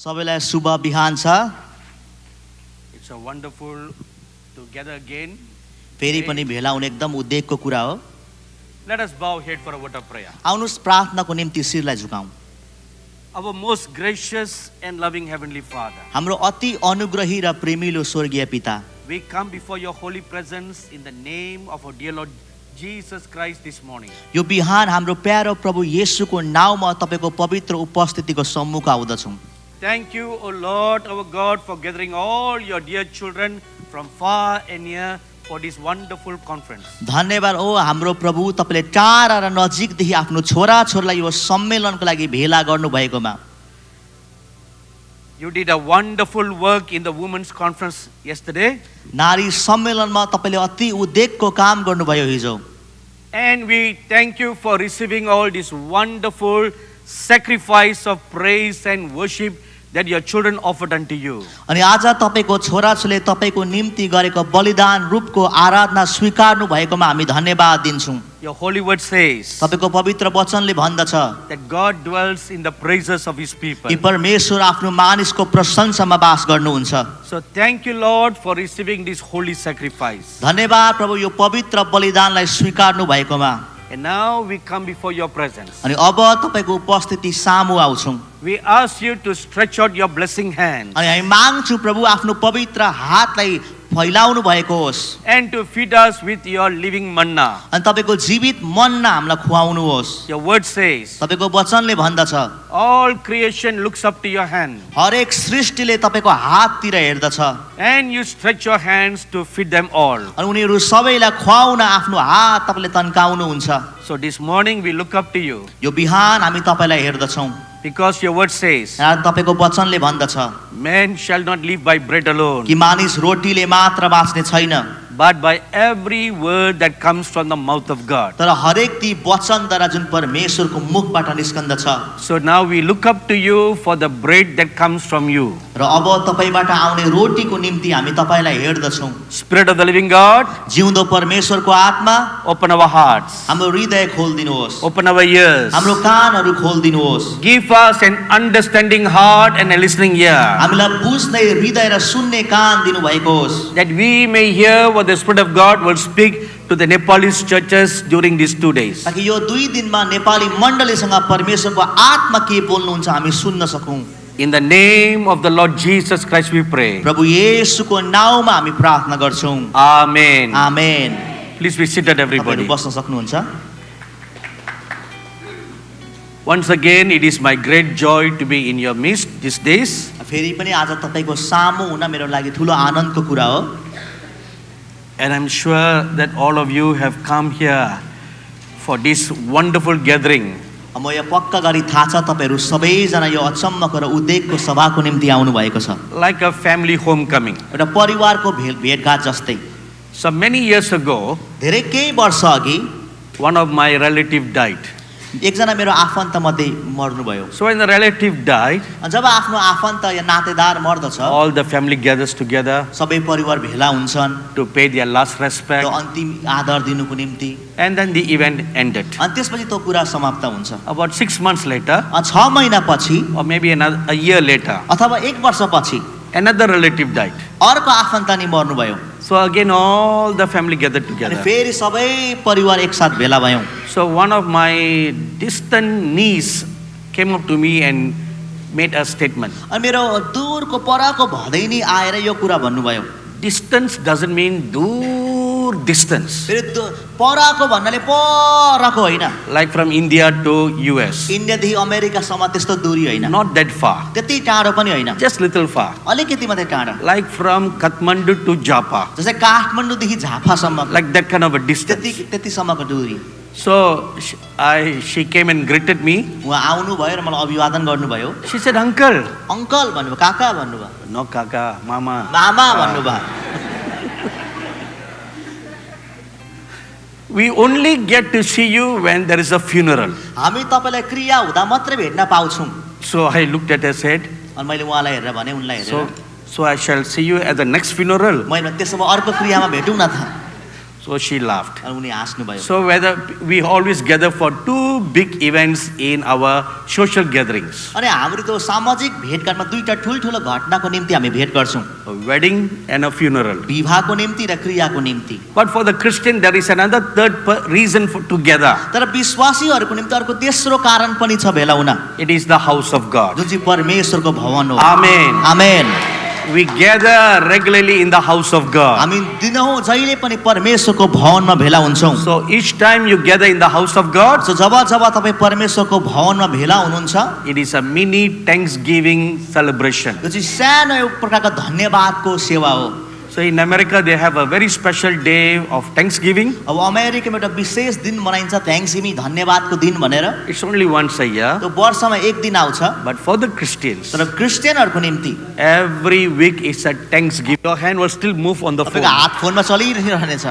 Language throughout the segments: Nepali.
सबैलाई शुभ बिहान छ। It's a wonderful to gather again. फेरि पनि भेला हुने एकदम उद्वेगको कुरा हो। Let us bow head for a word of prayer. आउनुस् प्रार्थनाको निम्ति शिरलाई झुकाऊ। Our most gracious and loving Heavenly Father, हाम्रो अति अनुग्रही र प्रेमिलो स्वर्गीय पिता, we come before your holy presence in the name of our dear Lord Jesus Christ this morning. यो बिहान हाम्रो प्यारो प्रभु येशूको नाउँमा तपाईको पवित्र उपस्थितिको सम्मुख आउँदछौँ। Thank you, O Lord, our God, for gathering all your dear children from far and near for this wonderful conference. धन्यवाद ओ हाम्रो प्रभु, तपाईले टाढा र नजिकदेखि आफ्नो छोराछोरीलाई यो सम्मेलनको लागि भेला गर्नु भएकोमा। You did a wonderful work in the women's conference yesterday. नारी सम्मेलनमा तपाईले अति उद्वेगको काम गर्नुभयो हिजो। And we thank you for receiving all this wonderful sacrifice of praise and worship that your children offered unto you. अनि आज तपाईको छोराछोरीले तपाईको निम्ति गरेको बलिदान रूपको आराधना स्वीकार्नु भएकोमा हामी धन्यवाद दिन्छौँ। Your holy word says तपाईको पवित्र वचनले भन्दछ that God dwells in the praises of his people. कि परमेश्वर आफ्नो मानिसको प्रशंसामा वास गर्नुहुन्छ। So thank you, Lord, for receiving this holy sacrifice. धन्यवाद प्रभु यो पवित्र बलिदानलाई स्वीकार्नु भएकोमा। And now we come before your presence. अनि अब तपाईको उपस्थिति सामु आउँछौँ। We ask you to stretch out your blessing hand अनि हामी माग्छौँ प्रभु आफ्नो पवित्र हातलाई फैलाउनु भएको होस् and to feed us with your living manna. अनि तपाईको जीवित मन्ना हामीलाई खुवाउनु होस्। Your word says तपाईको वचनले भन्दछ all creation looks up to your hand हरेक सृष्टिले तपाईको हाततिर हेर्दछ and you stretch your hands to feed them all. अनि उनीहरू सबैलाई खुवाउन आफ्नो हात तपाईले तन्काउनुहुन्छ। So this morning we look up to you यो बिहान हामी तपाईलाई हेर्दछौँ because your word says तपाईको वचनले भन्दछ man shall not live by bread alone कि मानिस रोटीले मात्र बाँच्ने छैन but by every word that comes from the mouth of God. तर हरेक ती वचनद्वारा जुन परमेश्वरको मुखबाट निस्कन्दछ। So now we look up to you for the bread that comes from you. र अब तपाईबाट आउने रोटीको निम्ति हामी तपाईलाई हेर्दछौँ। Spirit of the living God, जिउँदो परमेश्वरको आत्मा open our hearts, हाम्रो हृदय खोल्दिनुहोस्, open our ears, हाम्रो कानहरू खोल्दिनुहोस्, give us an understanding heart and a listening ear, हामीलाई बुझ्ने हृदय र सुन्ने कान दिनुभएको होस्, that we may hear what the Spirit of God will speak to the Nepalese churches during these 2 days. ताकि यो 2 दिनमा नेपाली मण्डलीसँग परमेश्वरको आत्मा के बोल्नुहुन्छ हामी सुन्न सकौँ। In the name of the Lord Jesus Christ we pray. प्रभु येशूको नाउँमा हामी प्रार्थना गर्छौँ। Amen. Amen. Please be seated, everybody. तपाईहरु बस्न सक्नुहुन्छ। Once again, it is my great joy to be in your midst these days. फेरि पनि आज तपाईको सामु हुन मेरो लागि ठुलो आनन्दको कुरा हो। And I'm sure that all of you have come here for this wonderful gathering. म यो पक्का गरी थाहा छ तपाईहरु सबैजना यो अचम्मको र उद्वेगको सभाको निम्ति आउनु भएको छ। Like a family homecoming. एउटा परिवारको भेटघाट जस्तै। So many years ago, धेरै केही वर्ष अघि one of my relative died. एकजना मेरो आफन्त मध्ये मर्नु भयो। So when the relative died, जब आफ्नो आफन्त या नातेदार मर्दछ all the family gathers together सबै परिवार भेला हुन्छन् to pay their last respect, त्यो अन्तिम आदर दिनुको निम्ति। and then the event ended. अनि त्यसपछि त्यो कुरा समाप्त हुन्छ। About 6 months later, 6 महिना पछि or maybe a year later, अथवा 1 वर्ष पछि another relative died. अर्को आफन्त नि मर्नु भयो। So again, all the family gathered अनि together. फेरि सबै परिवार एकसाथ भेला भयौँ। So one of my distant niece came up to me and made a statement. अनि मेरो दूरको पराको भदैनी आएर यो कुरा भन्नुभयो। Distance doesn't mean dur distance. फेरि पराको भन्नाले परको होइन। Like from India to US. इन्डियादेखि अमेरिकासम्म त्यस्तो दूरी होइन। Not that far. त्यति टाढो पनि होइन। Just little far. अलिकति मात्रै टाढा। Like from Kathmandu to Japa. जस्तै काठमाडौँदेखि झापासम्म। Like that kind of a distance. त्यतिसम्मको दूरी। So she came and greeted me. उहाँ आउनु भयो र मलाई अभिवादन गर्नुभयो। She said, "Uncle." अङ्कल भन्नुभयो, काका भन्नुभयो। No, kaka, mama. मामा भन्नुभयो। We only get to see you when there is a funeral. हामी तपाईलाई क्रिया हुँदा मात्रै भेट्न पाउँछौँ। So I looked at her and said, अनि मैले उहाँलाई हेरेर भने उनलाई हेरेर so I shall see you at the next funeral. मैले त्यसो भए अर्को क्रियामा भेटौँ न त। So she laughed. अनि उनी हाँस्नुभयो। So whether we always gather for two big events in our social gatherings, अनि हाम्रो त्यो सामाजिक भेटघाटमा दुईटा ठुल्ठुलो घटनाको निम्ति हामी भेट गर्छौँ, a wedding and a funeral. विवाहको निम्ति र क्रियाको निम्ति। But for the Christian, there is another reason to gather. तर विश्वासीहरूको निम्ति अर्को तेस्रो कारण पनि छ भेला हुन, It is the house of God. जुन चाहिँ परमेश्वरको भवन हो। Amen. Amen. We gather regularly in the house of God. हामी दिनहुँ जहिले पनि परमेश्वरको भवनमा भेला हुन्छौँ। So each time you gather in the house of God, so जब जब तपाईँ परमेश्वरको भवनमा भेला हुनुहुन्छ, it is a mini Thanksgiving celebration. यो चाहिँ सानो एक प्रकारको धन्यवादको सेवा हो। So in America, they have a very special day of Thanksgiving. अब अमेरिकामा एउटा विशेष दिन मनाइन्छ थ्याङ्क्सगिभिङ, धन्यवादको दिन भनेर। It's only once a year. त्यो वर्षमा एक दिन आउँछ। But for the Christians, तर क्रिस्चियनहरूको निम्ति every week is a Thanksgiving. Your hand will still move on the phone. तपाईँको हात फोनमा चलिरहनेछ।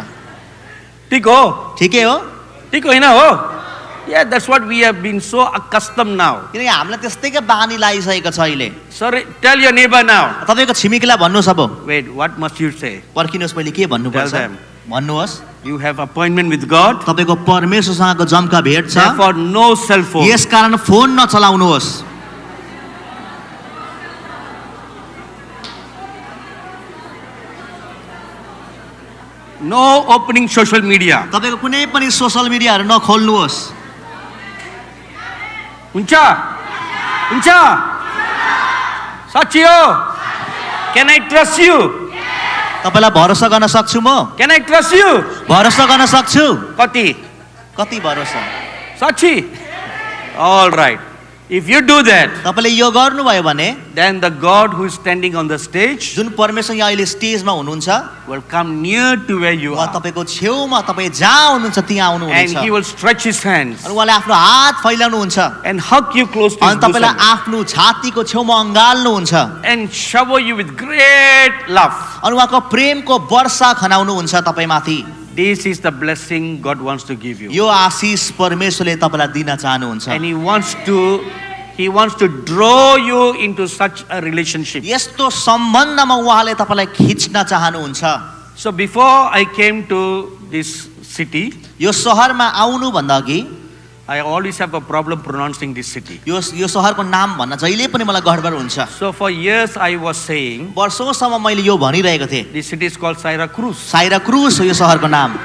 ठीक हो? ठिकै हो? ठीक होइन हो? Yeah, that's what we have been so accustomed now. किनकि हामीलाई त्यस्तैकै बानी लागिसकेको छ अहिले। Sorry, tell your neighbor now. तपाईँको छिमेकीलाई भन्नुहोस् अब। Wait, what must you say? पर्खिनुहोस् मैले के भन्नुपर्छ? Tell them. भन्नुहोस्। You have appointment with God. तपाईँको परमेश्वरसँगको जम्का भेट छ। Therefore, no cell phone. यस कारण phone नचलाउनुहोस्। No opening social media. तपाईँको कुनै पनि सोसल मिडियाहरू नखोल्नुहोस्। हुन्छ? हुन्छ? साँच्ची हो? Can I trust you? तपाईँलाई भरोसा गर्न सक्छु म? Can I trust you? भरोसा गर्न सक्छु। कति? कति भरोसा? साँच्ची? All right. If you do that, तपाईँले यो गर्नुभयो भने then the God who is standing on the stage जुन परमेश्वर यहाँ अहिले स्टेजमा हुनुहुन्छ, will come near to where you उहाँ are. तपाईँको छेउमा तपाईँ जहाँ हुनुहुन्छ त्यहाँ And आउनुहुन्छ। he will stretch his hands अनि उहाँले आफ्नो हात फैलाउनुहुन्छ and hug you close to his अनि तपाईँलाई bosom आफ्नो छातीको छेउमा अँगाल्नुहुन्छ and shower you with great love. अनि उहाँको प्रेमको वर्षा खनाउनुहुन्छ तपाईँमाथि। This is the blessing God wants to give you. यो आशिष परमेश्वरले तपाईँलाई दिन चाहनुहुन्छ And he wants to draw you into such a relationship. यस्तो सम्बन्धमा उहाँले तपाईँलाई खिच्न चाहनुहुन्छ। So before I came to this city, यो सहरमा आउनुभन्दा अघि I always have a problem pronouncing this city. यो सहरको नाम भन्न जहिले पनि मलाई गडबड हुन्छ। So for years I was saying, वर्षौंसम्म मैले यो भनिरहेको थिएँ, this city is called Syracuse. Syracuse हो यो सहरको नाम।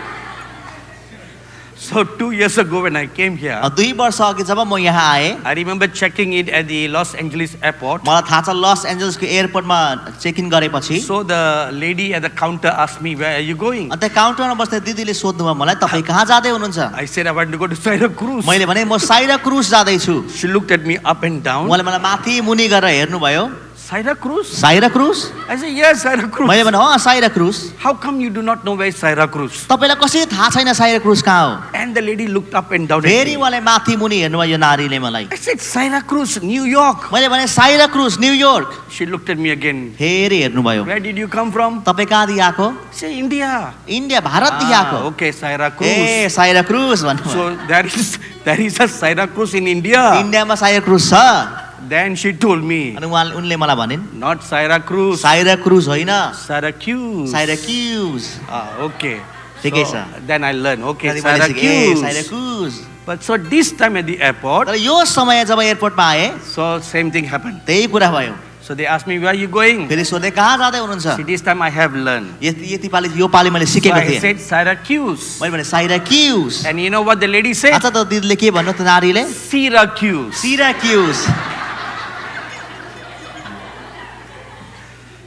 So 2 years ago when I came here, 2 वर्ष अघि जब म यहाँ आएँ, I remember checking in at the Los Angeles airport. मलाई थाहा छ लस एन्जल्सको एयरपोर्टमा चेक इन गरेपछि So the lady at the counter asked me, where are you going? अन्त काउन्टरमा बस्दै दिदीले सोध्नुभयो मलाई, तपाईँ कहाँ जाँदै हुनुहुन्छ? I said I want to go to Syracuse. मैले भने म साइरा क्रुज जाँदैछु। She looked at me up and down. उहाँले मलाई माथि मुनि गरेर हेर्नुभयो। Syracuse? Syracuse? I said, yes, Syracuse. मैले भने Syracuse. How come you do not know where is Syracuse? तपाईलाई कसरी थाहा छैन साइरा क्रुज कहाँ हो? And the lady looked up and down at फेरि me. उहाँले माथि मुनि हेर्नुभयो यो नारीले मलाई। I said, Syracuse, New York. मैले भने Syracuse New York. She looked at me again. फेरि हेर्नुभयो। Where did you come from? तपाईँ कहाँदेखि आएको? I said, India. इन्डिया, भारतदेखि आएको। Okay, Syracuse. ए साइरा क्रुज भन्नुभयो। So there is a Syracuse in India. इन्डियामा साइरा क्रुज छ। Then she told me, अनि उनले मलाई भनिन्, not Syracuse, साइरा क्रुज होइन, Syracuse. साइरा क्युज। Okay. ठिकै So, छ। then I learned, okay, अनि मैले सिकेँ, ए साइरा Syracuse. क्रुज। But so this time at the airport, तर यो समय जब एयरपोर्टमा आए, so same thing happened. त्यही कुरा भयो। So they asked me, where are you going? फेरि सोधे कहाँ जाँदै हुनुहुन्छ? See, this time I have learned. यति पालि यो पालि मैले So सिकेको I थिएँ। said Syracuse. मैले भने Saira क्युज। And you know what the lady said? अच्छा त दिदीले के भन्नु त नारीले? Syracuse. सिराक्युज।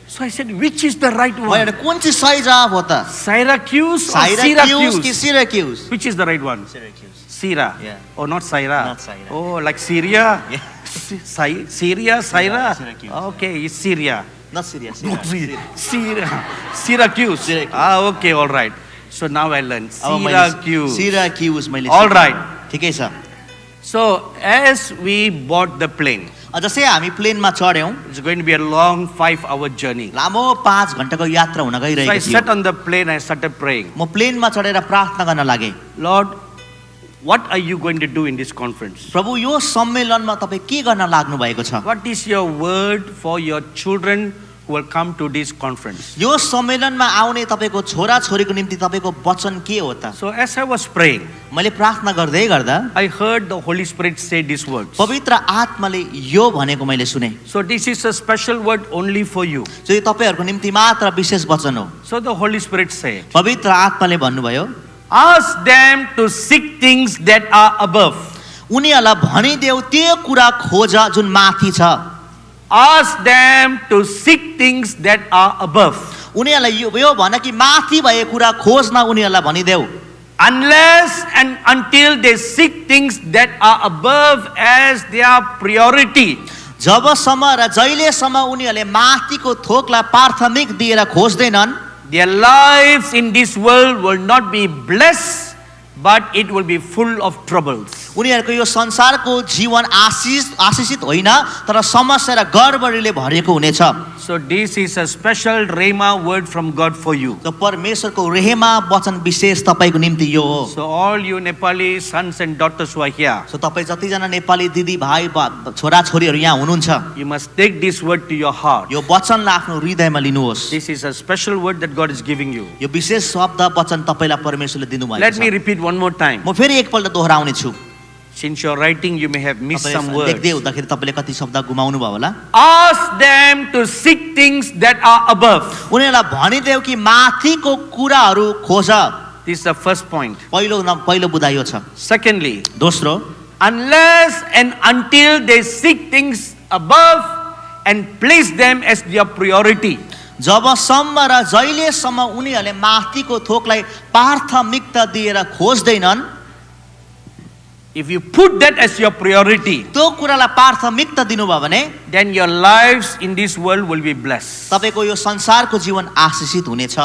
So I said, which is the right मैले one? भने कुन चाहिँ सही जवाब हो त? Syracuse or साइराक्युज कि Syracuse? सिराक्युज? Which is the right one? सिराक्युज। Syria. Yeah. Oh, not Syra. Not Syra. Oh, like Syria? Yeah. Syria, Syra? Syracuse. Okay, it's Syria. Not serious. Not Syria. Syracuse. Syracuse. Ah, okay, all right. So now I learned Syracuse. सिराक्युज मैले All सिकेँ। right. ठिकै छ। So as we board the plane, जसै हामी प्लेनमा चढ्यौँ, it's going to be a long 5-hour journey. लामो 5 घण्टाको यात्रा हुन So I गइरहेको sat थियो। on the plane, I started praying. म प्लेनमा चढेर प्रार्थना गर्न लागेँ। Lord, what are you going to do in this conference? प्रभु यो सम्मेलनमा तपाईँ के गर्न लाग्नु भएको छ? What is your word for your children who will come to this conference. यो सम्मेलनमा आउने तपाईको छोरा छोरीको निम्ति तपाईको वचन के हो त? So as I was praying, मैले प्रार्थना गर्दै गर्दा I heard the Holy Spirit say these words. पवित्र आत्माले यो भनेको मैले सुने। So this is a special word only for you. जो यो तपाईहरुको निम्ति मात्र विशेष वचन हो। So the Holy Spirit said, पवित्र आत्माले भन्नुभयो, ask them to seek things that are above. उनीहरुलाई भनिदेऊ त्यो कुरा खोज जुन माथि छ। Ask them to seek things that are above. उनीहरुलाई यो भन कि माथि भएको कुरा खोज्न उनीहरुलाई भनिदेऊ। Unless and until they seek things that are above as their priority. जबसम्म र जहिलेसम्म उनीहरुले माथिको थोकलाई प्राथमिक दिएर खोज्दैनन्, their lives in this world will not be blessed, but it will be full of troubles. उनीहरुको यो संसारको जीवन आशिषित होइन, तर समस्या र गडबडीले भरिएको हुनेछ। So this is a special rhema word from God for you. त परमेश्वरको रेहमा वचन विशेष तपाईको निम्ति यो हो। So all you Nepali sons and daughters who are here, so तपाई जति जना नेपाली दिदी भाइ छोरा छोरीहरु यहाँ हुनुहुन्छ, you must take this word to your heart. यो वचनलाई आफ्नो हृदयमा लिनुहोस्। This is a special word that God is giving you. यो विशेष शब्द वचन तपाईलाई परमेश्वरले दिनुभएको Let छ। me repeat one more time. म फेरि एकपल्ट दोहोऱ्याउने छु। Since you're writing, you may have missed some words. देख्दै हुँदाखेरि तपाईले कति शब्द गुमाउनु भयो होला। Ask them to seek things that are above. उनीहरुलाई भनिदेऊ कि माथिको कुराहरु खोज। This is the first point. पहिलो बुझाइ यो छ। Secondly, दोस्रो, unless and until they seek things above and place them as their priority. जबसम्म र जहिलेसम्म उनीहरुले माथिको थोकलाई प्राथमिकता दिएर खोज्दैनन्, If you put that as your priority, त्यो कुरालाई प्राथमिकता दिनुभयो भने then your lives in this world will be blessed. तपाईको यो संसारको जीवन आशिषित हुनेछ।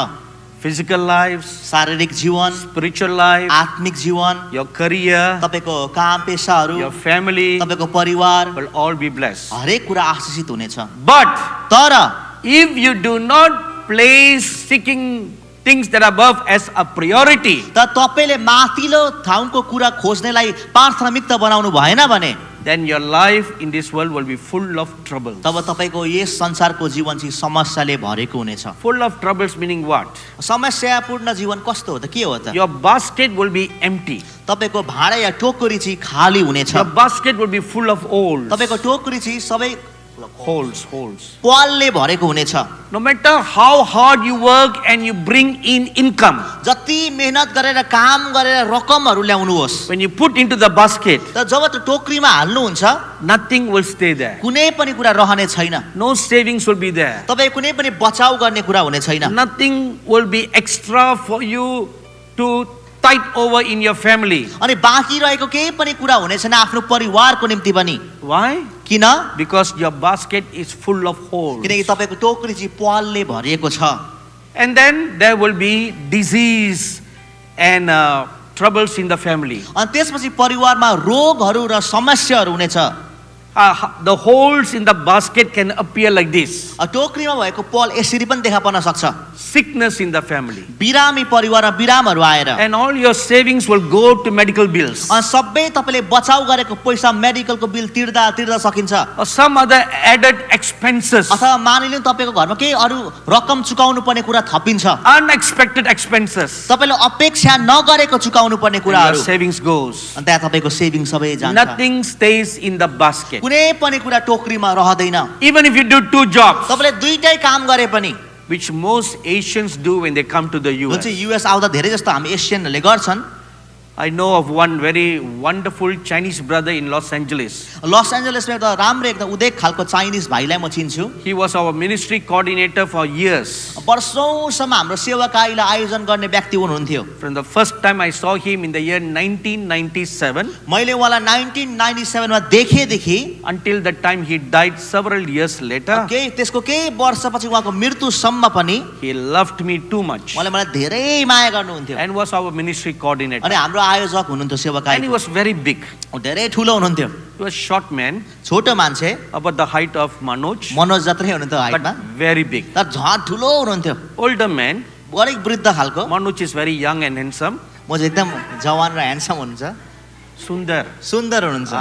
Physical lives, शारीरिक जीवन, spiritual life, आत्मिक जीवन, your career, तपाईको काम पेशाहरु, your family तपाईको परिवार, will all be blessed. हरेक कुरा आशिषित हुनेछ। But तर if you do not place seeking things that are above as a priority, त तपाईले माथिल्लो ठाउँको कुरा खोज्नेलाई प्राथमिकता बनाउनु भएन भने then your life in this world will be full of troubles. तब तपाईको यस संसारको जीवन चाहिँ समस्याले भरेको हुनेछ। Full of troubles meaning what? समस्यापूर्ण जीवन कस्तो हो त? के हो त? Your basket will be empty. तपाईको भाँडा या टोकरी चाहिँ खाली हुनेछ। Your basket will be full of holes. तपाईको टोकरी चाहिँ सबै Holes. पालले भरेको हुनेछ। No matter how hard you work and you bring in income, जति मेहनत गरेर काम गरेर रकमहरु ल्याउनुहोस्, when you put into the basket, तर जब त्यो टोकरीमा हाल्नुहुन्छ, nothing will stay there. कुनै पनि कुरा रहने छैन। No savings will be there. तपाई कुनै पनि बचाउ गर्ने कुरा हुने छैन। Nothing will be extra for you to tide over in your family. अनि बाँकी रहेको केही पनि कुरा हुने छैन आफ्नो परिवारको निम्ति पनि। Why? किन? Because your basket is full of holes. किनकि तपाईको टोकरी चाहिँ पालले भरिएको छ। And then there will be disease and troubles in the family. अनि त्यसपछि परिवारमा रोगहरु र समस्याहरु हुनेछ। The holes in the basket can appear like this. टोकरीमा भएको पाल यसरी पनि देखा पर्न सक्छ। Sickness in the family. बिरामी परिवारमा बिरामहरु आएर And all your savings will go to medical bills. अनि सबै तपाईले बचाउ गरेको पैसा मेडिकलको बिल तिर्दा सकिन्छ। Or some other added expenses. अथवा मानिलिनु तपाईको घरमा केही अरु रकम चुकाउनु पर्ने कुरा थपिन्छ। Unexpected expenses. तपाईले अपेक्षा नगरेको चुकाउनु पर्ने And your कुराहरु, savings goes. अनि त्यहाँ तपाईको सेभिङ सबै जान्छ। Nothing stays in the basket. कुनै पनि कुरा टोकरीमा रहदैन। Even if you do 2 jobs, तपाईले दुईटै काम गरे पनि, which most Asians do when they come to the जुन US. चाहिँ युएस आउँदा धेरै जस्तो हामी एसियनहरुले गर्छन्। I know of one very wonderful Chinese brother in Los Angeles. Los एन्जलसमा एउटा राम्रो एकदम उदेक खालको चाइनिज भाइलाई म चिन्छु। He was our ministry coordinator for years. वर्षौंसम्म हाम्रो सेवाकाईलाई आयोजन गर्ने व्यक्ति हुनुहुन्थ्यो। From the first time I saw him in the year 1997 मैले उहाँलाई 1997 मा देखेदेखि until the time he died several years later, त्यसको केही वर्षपछि उहाँको मृत्युसम्म पनि he loved me too much उहाँले मलाई धेरै माया गर्नुहुन्थ्यो and was our ministry coordinator. अनि हाम्रो आयोजक हुनुहुन्थ्यो सेवाकाई। And he was very big. धेरै ठुलो हुनुहुन्थ्यो। He was a short man, छोटो मान्छे, about the height of Manoj, Manoj जत्रै हुनुहुन्थ्यो but हाइटमा, very big. तर झन् ठुलो हुनुहुन्थ्यो। Older man, बढी वृद्ध खालको। Manoj is very young and handsome. म चाहिँ एकदम जवान र ह्यान्डसम हुनुहुन्छ। Sundar. सुन्दर हुनुहुन्छ।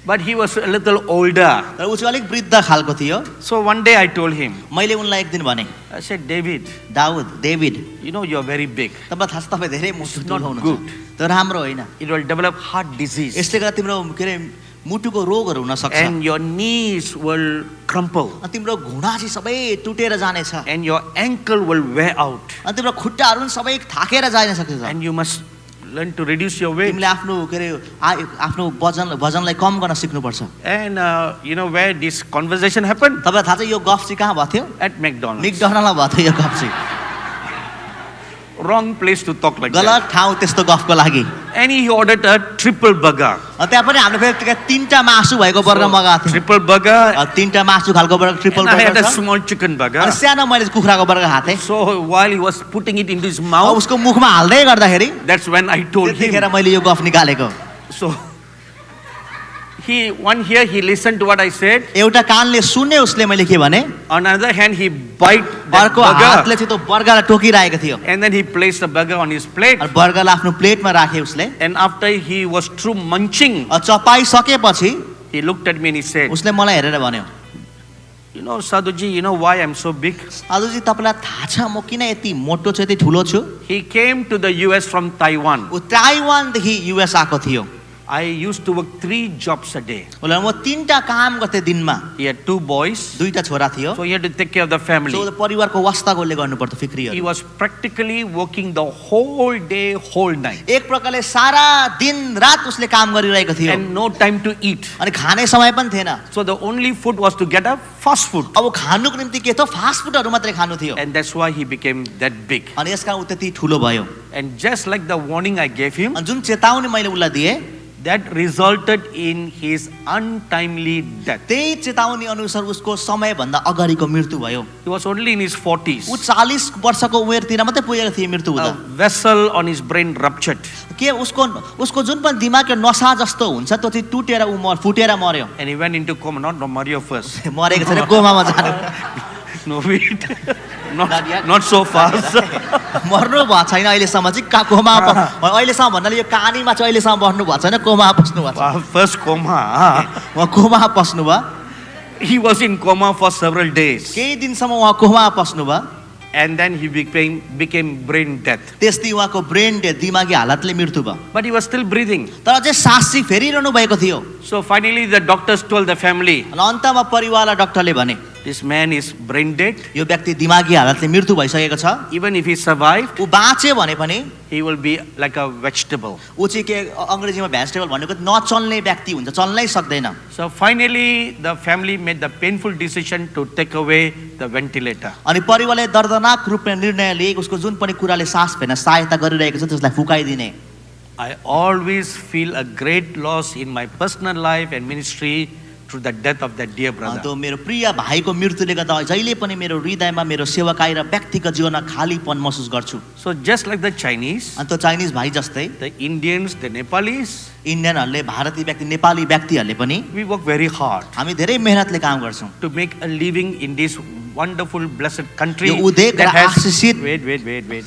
But he was a little older. तर ऊ चाहिँ अलिक वृद्ध खालको थियो। So one day I told him, मैले उनलाई एक दिन भने, I said, David, Daud, David, you know you're very big. तपाईलाई थाहा छ तपाईँ धेरै मुटु not ठुलो good. हुनुहुन्छ। त्यो राम्रो होइन। It will develop heart disease. यसले गर्दा तिम्रो के अरे मुटुको रोगहरू हुन सक्छ। And your knees will crumple. अनि तिम्रो घुँडा चाहिँ सबै टुटेर जानेछ। And your ankle will wear out. अनि तिम्रो खुट्टाहरू पनि सबै थाकेर जान सक्छ। And you must learn to reduce your weight. तिमीले आफ्नो के अरे आफ्नो वजनलाई कम गर्न सिक्नुपर्छ। And you know where this conversation happened? तपाईलाई थाहा छ यो गफ चाहिँ कहाँ भएको थियो? At McDonald's. मेकडोनल्डमा भएको थियो यो गफ चाहिँ। Wrong place to talk like that. गलत ठाउँ त्यस्तो गफको लागि। And he ordered a triple burger. त्यहाँ पनि हामीले फेरि तीनटा मासु भएको बर्गर मगाएको थियौँ। Triple burger. तीनटा मासु खालको burger triple And I had burger a छ। small chicken burger. अनि सानो मैले कुखुराको बर्गर खाएको थिएँ। So while he was putting it into his अब mouth, उसको मुखमा हाल्दै गर्दाखेरि that's when I told him. त्यतिखेर मैले यो गफ निकालेको। So he listened to what I said. एउटा कानले सुन्यो उसले मैले के भने, On the other hand, he bite that अर्को हातले burger. चाहिँ त्यो बर्गरलाई टोकिरहेको थियो। And then he placed the burger on his plate. अनि बर्गरलाई आफ्नो प्लेटमा राखे उसले। And after he was through munching, चपाइसकेपछि he looked at me and he said, उसले मलाई हेरेर भन्यो, you know, Sadhuji, you know why I'm so big? साधुजी तपाईँलाई थाहा छ म किन यति मोटो छु यति ठुलो छु? He came to the US from Taiwan. ऊ ताइवानदेखि युएस आएको थियो। I used to work 3 jobs a day. उसले म तीनटा काम गर्थेँ दिनमा। He had 2 boys, दुईटा छोरा थियो। so he had to take care of the family. So परिवारको वास्ता कसले गर्नु पर्थ्यो He फिक्रीहरू। was practically working the whole day, whole night, एक प्रकारले सारा दिन रात उसले काम गरिरहेको थियो। and no time to eat. अनि खाने समय पनि थिएन। So the only food was to get a fast food, अब खानुको निम्ति के थियो फास्ट फुडहरू मात्रै खानु थियो। and that's why he became that big. अनि यसका ऊ त्यति ठुलो भयो। And just like the warning I gave him, अनि जुन चेतावनी मैले उसलाई दिएँ that resulted in his untimely death. त्यही चेतावनी अनुसार उसको समयभन्दा अगाडिको मृत्यु भयो। He was only in his 40s. ऊ 40 वर्षको उमेरतिर मात्रै पुगेको थियो मृत्यु हुँदा। A vessel on his brain ruptured, के उसको जुन पनि दिमागको नसा जस्तो हुन्छ त्यो चाहिँ टुटेर ऊ फुटेर मर्यो। and he went into coma. Not Mario first. मरेको छैन कोमामा जानु। No, wait. not so fast. मर्नु भएको छैन अहिलेसम्म चाहिँ कोमा अहिलेसम्म भन्नाले यो कहानीमा चाहिँ अहिलेसम्म बस्नु भएको छैन कोमा पस्नु भएको छ। First coma. उहाँ कोमा पस्नु भयो। He was in coma for several days, केही दिनसम्म उहाँ कोमा पस्नु भयो। and then he became brain death. त्यसपछि उहाँको ब्रेन डेथ दिमागी हालतले मृत्यु भयो। But he was still breathing. तर अझै सास चाहिँ फेरिरहनु भएको थियो। So finally, the doctors told the family, अनि अन्तमा परिवारलाई डाक्टरले भने this man is brain dead. यो व्यक्ति दिमागी हालतले मृत्यु भइसकेको छ। Even if he survived, ऊ बाँच्यो भने पनि he will be like a vegetable. ऊ चाहिँ के अङ्ग्रेजीमा भेजिटेबल भनेको नचल्ने व्यक्ति हुन्छ, चल्नै सक्दैन। So finally, the family made the painful decision to take away the ventilator. अनि परिवारले दर्दनाक रूपमा निर्णय लिए उसको जुन पनि कुराले सास फेर्न सहायता गरिरहेको छ त्यसलाई फुकाइदिने। I always feel a great loss in my personal life and ministry through the death of that dear brother. त्यो मेरो प्रिय भाइको मृत्युले गर्दा जहिले पनि मेरो हृदयमा मेरो सेवाकाई र व्यक्तिगत जीवनमा खालीपन महसुस गर्छु। So just like the Chinese, अनि त्यो चाइनिज भाइ जस्तै the Indians, the Nepalis, इन्डियनहरूले भारतीय व्यक्ति नेपाली व्यक्तिहरूले पनि we work very hard हामी धेरै मेहनतले काम गर्छौँ। to make a living in this wonderful, blessed country यो उदेक र that has, आशीषित wait.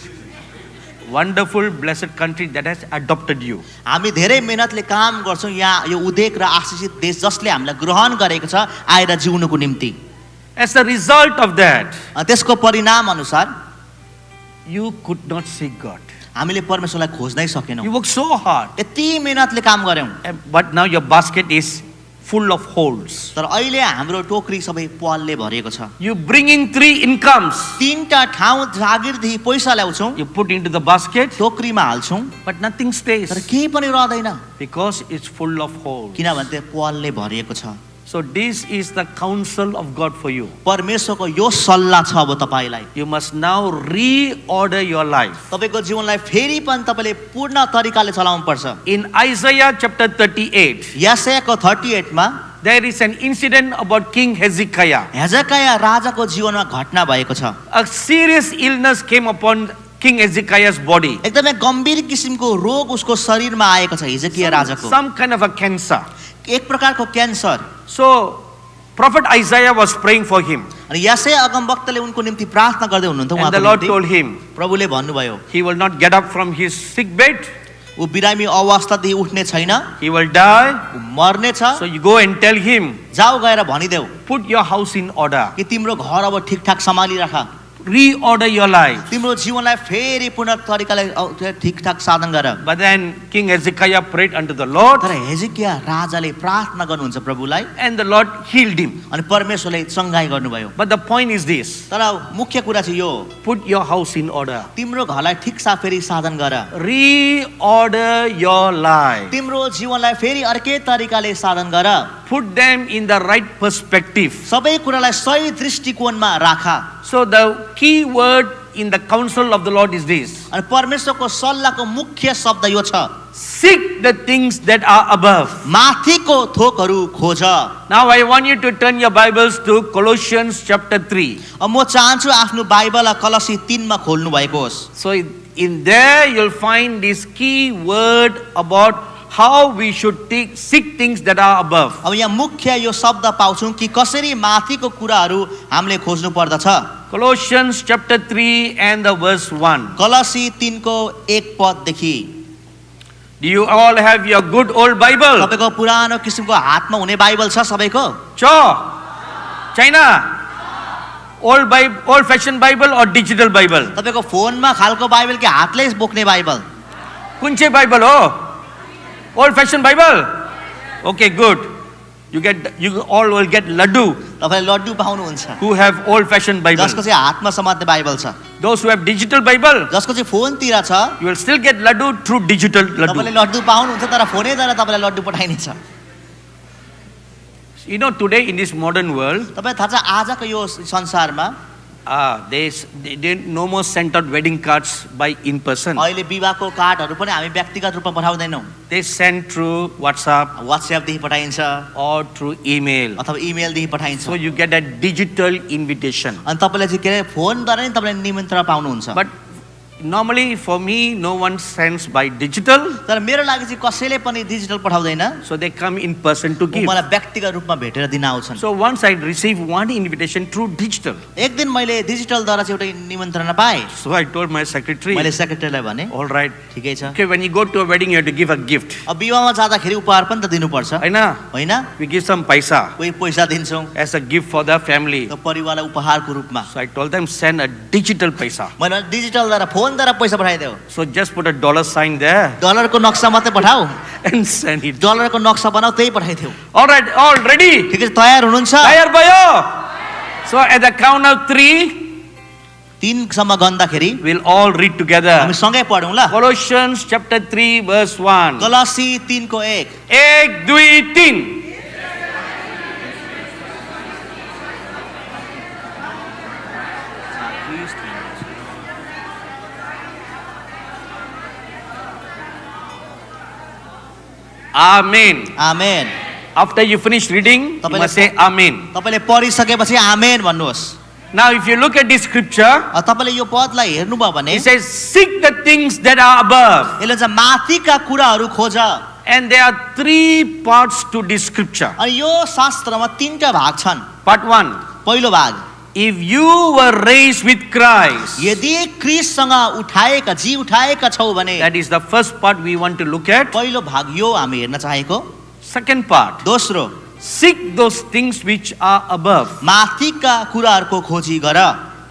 Wonderful, blessed country that has adopted you. हामी धेरै मेहनतले काम गर्छौँ यहाँ यो उदेक र आशीषित देश जसले हामीलाई ग्रहण गरेको छ आएर जिउनुको निम्ति। As a result of that, त्यसको परिणाम अनुसार you could not seek God. हामीले परमेश्वरलाई खोज्नै सकेनौँ। You worked so hard, यति मेहनतले काम गर्यौँ but now your basket is full of holes. तर अहिले हाम्रो टोकरी सबै प्वालले भरिएको छ। You bring in 3 incomes. तीनटा ठाउँ जागिरदेखि पैसा ल्याउँछौँ, You put into the basket, टोकरीमा हाल्छौँ, but nothing stays तर केही पनि रहँदैन because it's full of holes. किनभने त्यो प्वालले भरिएको छ। So this is the counsel of God for you. परमेश्वरको यो सल्लाह छ अब तपाईलाई। You must now reorder your life. तपाईको जीवनलाई फेरि पनि तपाईले पूर्ण तरिकाले चलाउनु पर्छ। In Isaiah chapter 38, यशायाको 38 मा there is an incident about King Hezekiah. हेजेकिया राजाको जीवनमा घटना भएको छ। A serious illness came upon King Hezekiah's body. एकदमै गम्भीर किसिमको रोग उसको शरीरमा आएको छ हेजेकिया राजाको। Some kind of a cancer. एक प्रकारको cancer. So Prophet Isaiah was praying for him. अनि यशाया अगमवक्ताले उनको निम्ति प्रार्थना गर्दै हुनुहुन्थ्यो And the उहाँको Lord निम्ति। told him, प्रभुले भन्नुभयो he will not get up from his sick bed ऊ बिरामी अवस्थादेखि उठ्ने छैन, He will die. ऊ मर्नेछ। So you go and tell him, जाऊ गएर भनिदेऊ put your house in order. कि तिम्रो घर अब ठिकठाक सम्हालिराख, Reorder your life. तिम्रो जीवनलाई फेरि पुनः तरिकाले ठिकठाक साधन गर। But then King Hezekiah prayed unto the Lord, तर हेजेकिया राजाले प्रार्थना गर्नुहुन्छ प्रभुलाई, and the Lord healed him. अनि परमेश्वरले सङ्घाइ गर्नुभयो। But the point is this, तर मुख्य कुरा चाहिँ यो, put your house in order. तिम्रो घरलाई ठिकसा फेरि साधन गर, Reorder your life. तिम्रो जीवनलाई फेरि अर्कै तरिकाले साधन गर, Put them in the right perspective. सबै कुरालाई सही दृष्टिकोणमा राख। So the key word in the counsel of the Lord is this, अनि परमेश्वरको सल्लाहको मुख्य शब्द यो छ, seek the things that are above. माथिको थोकहरू खोज। Now I want you to turn your Bibles to Colossians chapter 3. अब म चाहन्छु आफ्नो बाइबललाई कलसी 3 मा खोल्नु भएको होस्। So in there you'll find this key word about how we should seek things that are above. अब यहाँ मुख्य यो शब्द पाउँछौँ कि कसरी माथिको कुराहरू हामीले खोज्नु पर्दछ। Colossians chapter 3 and the verse 1. कलसी 3 को 1 पददेखि। Do you all have your good old Bible? तपाईको पुरानो किसिमको हातमा हुने बाइबल छ सबैको? China? Old fashioned Bible or digital Bible? तपाईको फोनमा खालको बाइबल कि हातले बोक्ने बाइबल? कुन चाहिँ बाइबल हो? Old fashioned Bible? Okay, good. You all will get laddu. तपाईले लड्डु पाउनुहुन्छ। Who have old fashioned Bible? जसको चाहिँ हातमा समात्ने बाइबल छ। Those who have digital Bible, जसको चाहिँ फोनतिर छ, you will still get laddu through digital तपाईले laddu. लड्डु पाउनुहुन्छ तर फोनैद्वारा तपाईलाई लड्डु पठाइनेछ। You know, today in this modern world, तपाईलाई थाहा छ आजको यो संसारमा they no more send out wedding cards by in person. अहिले विवाहको कार्डहरू पनि हामी व्यक्तिगत रूपमा पठाउँदैनौँ। They send through WhatsApp WhatsApp देखि पठाइन्छ or through email. अथवा इमेल देखि पठाइन्छ। So you get a digital invitation. अनि तपाईले चाहिँ के अरे फोनद्वारा नै तपाईले निमन्त्रणा पाउनुहुन्छ। But normally for me, no one sends by digital. तर मेरो लागि चाहिँ कसैले पनि digital पठाउँदैन। So they come in person to give. मलाई व्यक्तिगत रूपमा भेटेर दिन आउँछन्। So once I received one invitation through digital. एक दिन मैले डिजिटलद्वारा चाहिँ एउटा निमन्त्रणा पाएँ। So I told my secretary, मैले सेक्रेटरीलाई भने, all right, ठिकै छ। okay, when you go to a wedding, you have to give a gift. अब विवाहमा जाँदाखेरि उपहार पनि त दिनुपर्छ, हैन? We give some paisa कोही पैसा दिन्छौँ as a gift for the family. त्यो परिवारलाई उपहारको रूपमा। So I told them, send a digital paisa. मैले डिजिटलद्वारा फोनद्वारा पैसा पठाइदेऊ। So just put a $sign there डलरको नक्सा मात्रै पठाऊ, and send it. डलरको नक्सा बनाऊ, त्यही पठाइदेऊ। All right, all ready? ठिकै छ, तयार हुनुहुन्छ? Tayar bhayo? So at the count of 3, 3 सम्म गन्दाखेरि we'll all read together. हामी सँगै पढौँ ल। Colossians chapter 3 verse 1. कलसी 3 को 1। 1, 2, 3. Amen. Amen. After you finish reading, you Tapaiले- must say Amen. तपाईले पढिसकेपछि आमेन भन्नुहोस्। Now if you look at this scripture, तपाईले यो पदलाई हेर्नुभयो भने it says, seek the things that are above. यसले चाहिँ माथिका कुराहरू खोज। And there are 3 parts to this scripture. अनि यो शास्त्रमा 3टा भाग छन्। Part 1. पहिलो भाग, If you were raised with Christ, यदि क्रिस्टसँग जी उठाएका छौ भने, that is the first part we want to look at. पहिलो भाग यो हामी हेर्न चाहेको। Second part, दोस्रो, seek those things which are above. माथिका कुराहरूको खोजी गर।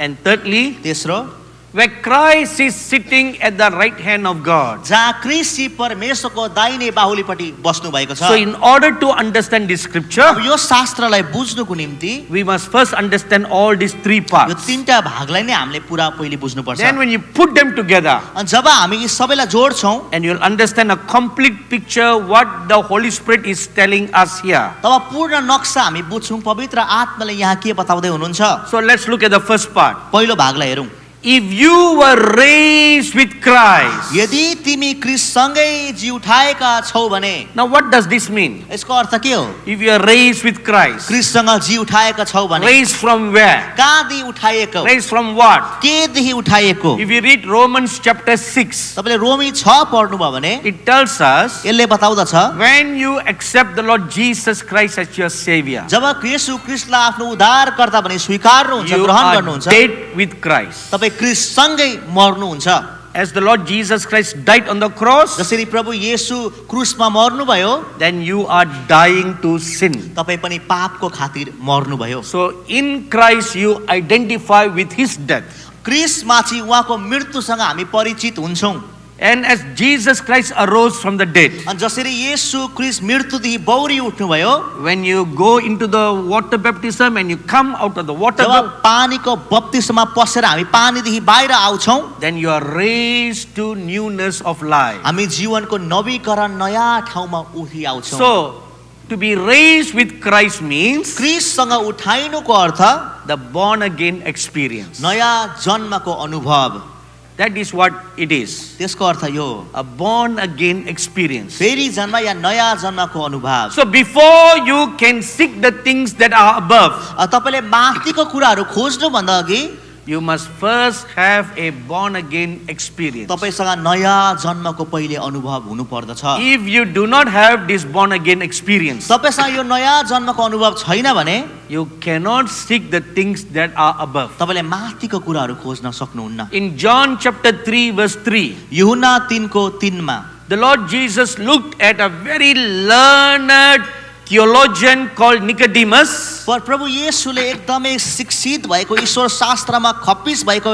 And thirdly, तेस्रो, where Christ is sitting at the right hand of God. जहाँ क्रिस्ट परमेश्वरको दाहिने बाहुलीपट्टि बस्नु भएको छ। So in order to understand this अब scripture, यो शास्त्रलाई बुझ्नुको निम्ति we must first understand all these 3 यो parts. 3टा भागलाई नै हामीले पुरा पहिले बुझ्नुपर्छ। Then when you put them together, अनि जब हामी यी सबैलाई जोड्छौँ, and you'll understand a complete picture what the Holy Spirit is telling us here. तब पूर्ण नक्सा हामी बुझ्छौँ पवित्र आत्माले यहाँ के बताउँदै हुनुहुन्छ। So let's look at the first part. पहिलो भागलाई हेरौँ। If you were raised with Christ. यदि तिमी क्रिस्टसँगै जी उठाएका छौ भने, Now what does this mean? यसको अर्थ के हो? If you are raised with Christ, क्रिस्टसँग जी उठाएका छौ भने, raised from where? कहाँदेखि उठाइएको? Raised from what? केदेखि उठाइएको? If you read Romans chapter 6, तपाईले रोमी 6 पढ्नुभयो भने it tells us यसले बताउँदछ, when you accept the Lord Jesus Christ as your Savior, जब येशू क्रिस्टलाई आफ्नो उद्धारकर्ता भनी स्वीकार्नुहुन्छ, you ग्रहण are गर्नुहुन्छ, dead with Christ. तपाई क्रिस्टसँगै मर्नुहुन्छ। as the Lord Jesus Christ died on the cross, जसरी प्रभु येशू क्रुसमा मर्नुभयो, then you are dying to sin. तपाई पनि पापको खातिर मर्नुभयो। So in Christ you identify with his death. क्रिसमाथि उहाँको मृत्युसँग हामी परिचित हुन्छौँ। And as Jesus Christ arose from the dead, अनि जसरी येशू Chris मृत्युदेखि Bauri उठ्नुभयो, when you go into the water baptism and you come out of the water, जब पानीको बप्तिस्मामा पसेर हामी पानीदेखि बाहिर आउँछौँ, then you are raised to newness of life. हामी जीवनको नवीकरण नयाँ ठाउँमा उठी आउँछौँ। So to be raised with Christ means क्रिससँग उठाइनुको earth the born again experience. नयाँ जन्मको अनुभव, That is what it is. त्यसको अर्थ यो A born again experience. फेरि जन्म या नयाँ जन्मको अनुभव। So before you can seek the things that are above, तपाईले माथिको कुराहरू खोज्नु भन्दा अघि you must first have a born again experience. तपाईसँग नयाँ जन्मको पहिले अनुभव हुनु पर्दछ। If you do not have this born again experience, तपाईसँग यो नयाँ जन्मको अनुभव छैन भने you cannot seek the things that are above. तपाईले माथिको कुराहरू खोज्न सक्नुहुन्न। In John chapter 3 verse 3, यूहन्ना 3:3 the Lord Jesus looked at a very learned theologian called Nicodemus, पर प्रभु येशूले एकदमै शिक्षित भएको ईश्वर शास्त्रमा खप्पिस भएको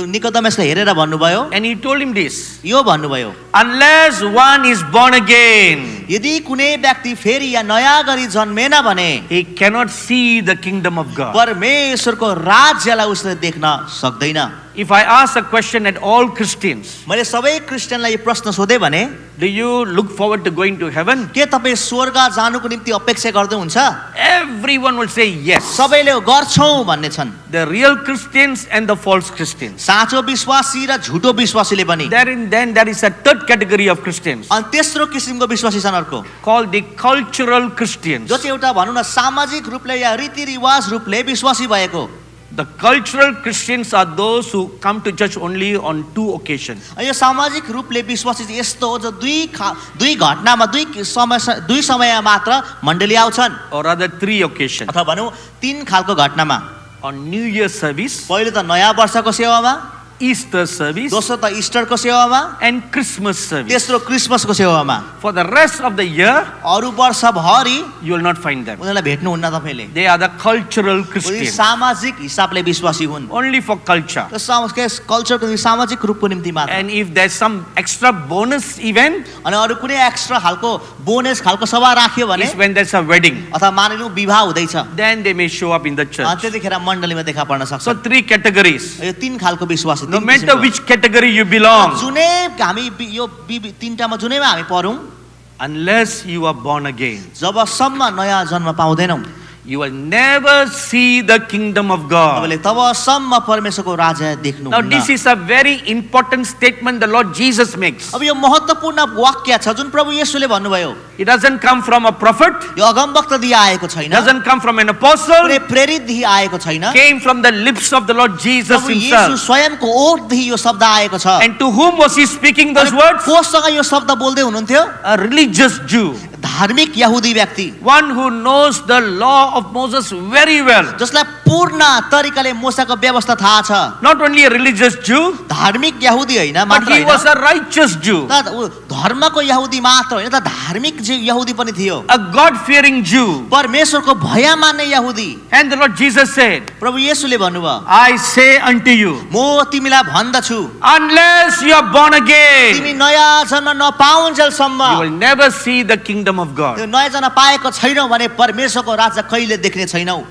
निकोदेमसलाई हेरेर भन्नुभयो, and he told him this: यो भन्नुभयो, unless one is born again, यदि कुनै व्यक्ति फेरि या नयाँ गरी जन्मेन भने he cannot see the kingdom of God. परमेश्वरको राज्यलाई उसले देख्न सक्दैन। If I ask a question at all Christians, मैले सबै क्रिस्चियनलाई यो प्रश्न सोधे भने do you look forward to going to heaven? के तपाईँ स्वर्ग जानुको निम्ति अपेक्षा गर्दै हुन्छ? Everyone will say yes. सबैले गर्छौँ भन्ने छन्। The real Christians and the false Christians. साँचो विश्वासी र झुटो विश्वासीले पनि। Then there is a third category of Christians अनि तेस्रो किसिमको विश्वासी छन् अर्को, called the cultural Christians. जो चाहिँ एउटा भनौँ न सामाजिक रूपले या रीतिरिवाज रूपले विश्वासी भएको। The cultural Christians are those who come to church only on 2 occasions. यो सामाजिक रूपले विश्वासी चाहिँ यस्तो हो जो दुई घटनामा दुई समय मात्र मण्डली आउँछन्, Or rather 3 occasions. अथवा भनौँ 3 खालको घटनामा। On New Year service, पहिलो त नयाँ वर्षको सेवामा, Easter service, दोस्रो त इस्टरको सेवामा, and Christmas service. तेस्रो क्रिसमसको सेवामा। For the rest of the year, अरू वर्षभरि you will not find them. उनीहरूलाई भेट्नुहुन्न तपाईँले। They are the cultural उनी Christians. सामाजिक हिसाबले विश्वासी हुन्। Only for culture. कल्चरको सामाजिक रूपको निम्ति मात्र। And if there's some extra bonus event, अनि अरू कुनै एक्स्ट्रा खालको बोनस खालको सभा राख्यो भने is when there's a wedding. अथवा मानिलिउँ विवाह हुँदैछ, Then they may show up in the church. त्यतिखेर मण्डलीमा देखा पर्न सक्छ। So 3 categories. यो 3 खालको विश्वासी। No matter which category you belong, जुनै हामी यो 3टामा जुनैमा हामी परौँ, unless you are born again, जबसम्म नयाँ जन्म पाउँदैनौँ you will never see the kingdom of God. तपाईँले तबसम्म परमेश्वरको राज्य देख्नु। Now this is a very important statement the Lord Jesus makes. अब यो महत्त्वपूर्ण वाक्य छ जुन प्रभु येशूले भन्नुभयो। It doesn't come from a prophet, यो अगमवक्तादेखि आएको छैन, doesn't come from an apostle, कुनै प्रेरितदेखि आएको छैन, came from the lips of the Lord Jesus प्रभु येशू himself. स्वयंको ओठदेखि यो शब्द आएको छ। And to whom was he speaking those अनि words? कोसँग यो शब्द बोल्दै हुनुहुन्थ्यो? A religious Jew, धार्मिक यहुदी व्यक्ति, one who knows the law of Moses very well. जसलाई पूर्ण तरिकाले मूसाको व्यवस्था थाहा छ। Not only a religious Jew, धार्मिक यहुदी होइन but मात्र he होइन, was a righteous Jew, तर ऊ धर्मको यहुदी मात्र होइन, त धार्मिक यहुदी पनि थियो, a God-fearing Jew. परमेश्वरको भय मान्ने यहुदी। And the Lord Jesus said, प्रभु येशूले भन्नुभयो, I say unto you, म तिमीलाई भन्दछु, unless you are born तिमी again, नयाँ जन्म नपाउन्जेलसम्म, you will never see the kingdom of त्यो God. नयाँ जन्म पाएको छैनौ भने परमेश्वरको राज्य कहिले देख्ने छैनौ।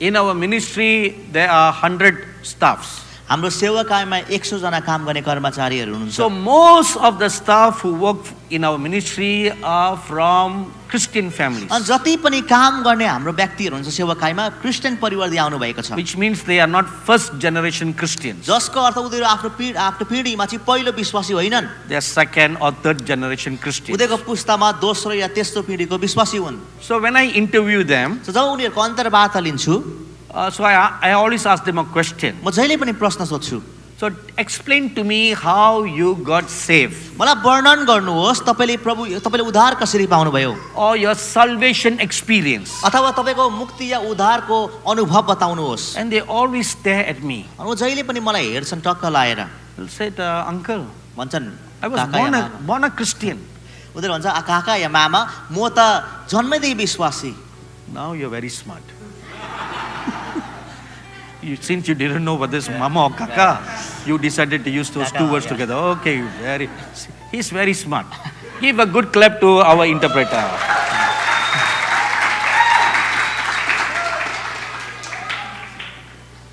In our ministry, there are 100 staffs. हाम्रो सेवाकायमा 100 जना काम गर्ने कर्मचारीहरू हुनुहुन्छ। So most of the staff who work in our ministry are from Christian families, अनि जति पनि काम गर्ने हाम्रो व्यक्तिहरू हुन्छ सेवाकायमा क्रिस्चियन परिवारदेखि आउनु भएको छ, which means they are not first generation Christians. जसको अर्थ उनीहरू आफ्नो पिँढीमा चाहिँ पहिलो विश्वासी होइनन्, They are second or third generation Christians. उनीहरूको पुस्तामा दोस्रो या तेस्रो पिँढीको विश्वासी हुन्। So when I interview them, जब उनीहरूको अन्तर्वार्ता लिन्छु, so I always ask them a question. म जहिले पनि प्रश्न सोध्छु, So explain to me how you got saved मलाई वर्णन गर्नुहोस् तपाईँले उद्धार कसरी पाउनुभयो or your salvation experience. अथवा तपाईँको मुक्ति या उद्धारको अनुभव बताउनुहोस्। And they always stare at me. अनि ऊ जहिले पनि मलाई हेर्छन् टक्क लाएर They'll say, Uncle, भन्छन् I was काका या मामा। born a Christian. उनीहरू भन्छ काका या मामा म त जन्मैदेखि विश्वासी। Now you're very smart. Since you didn't know whether it's mama or kaka, you decided to use those Kaka, two words yeah. together. Okay, he's very smart. Give a good clap to our interpreter.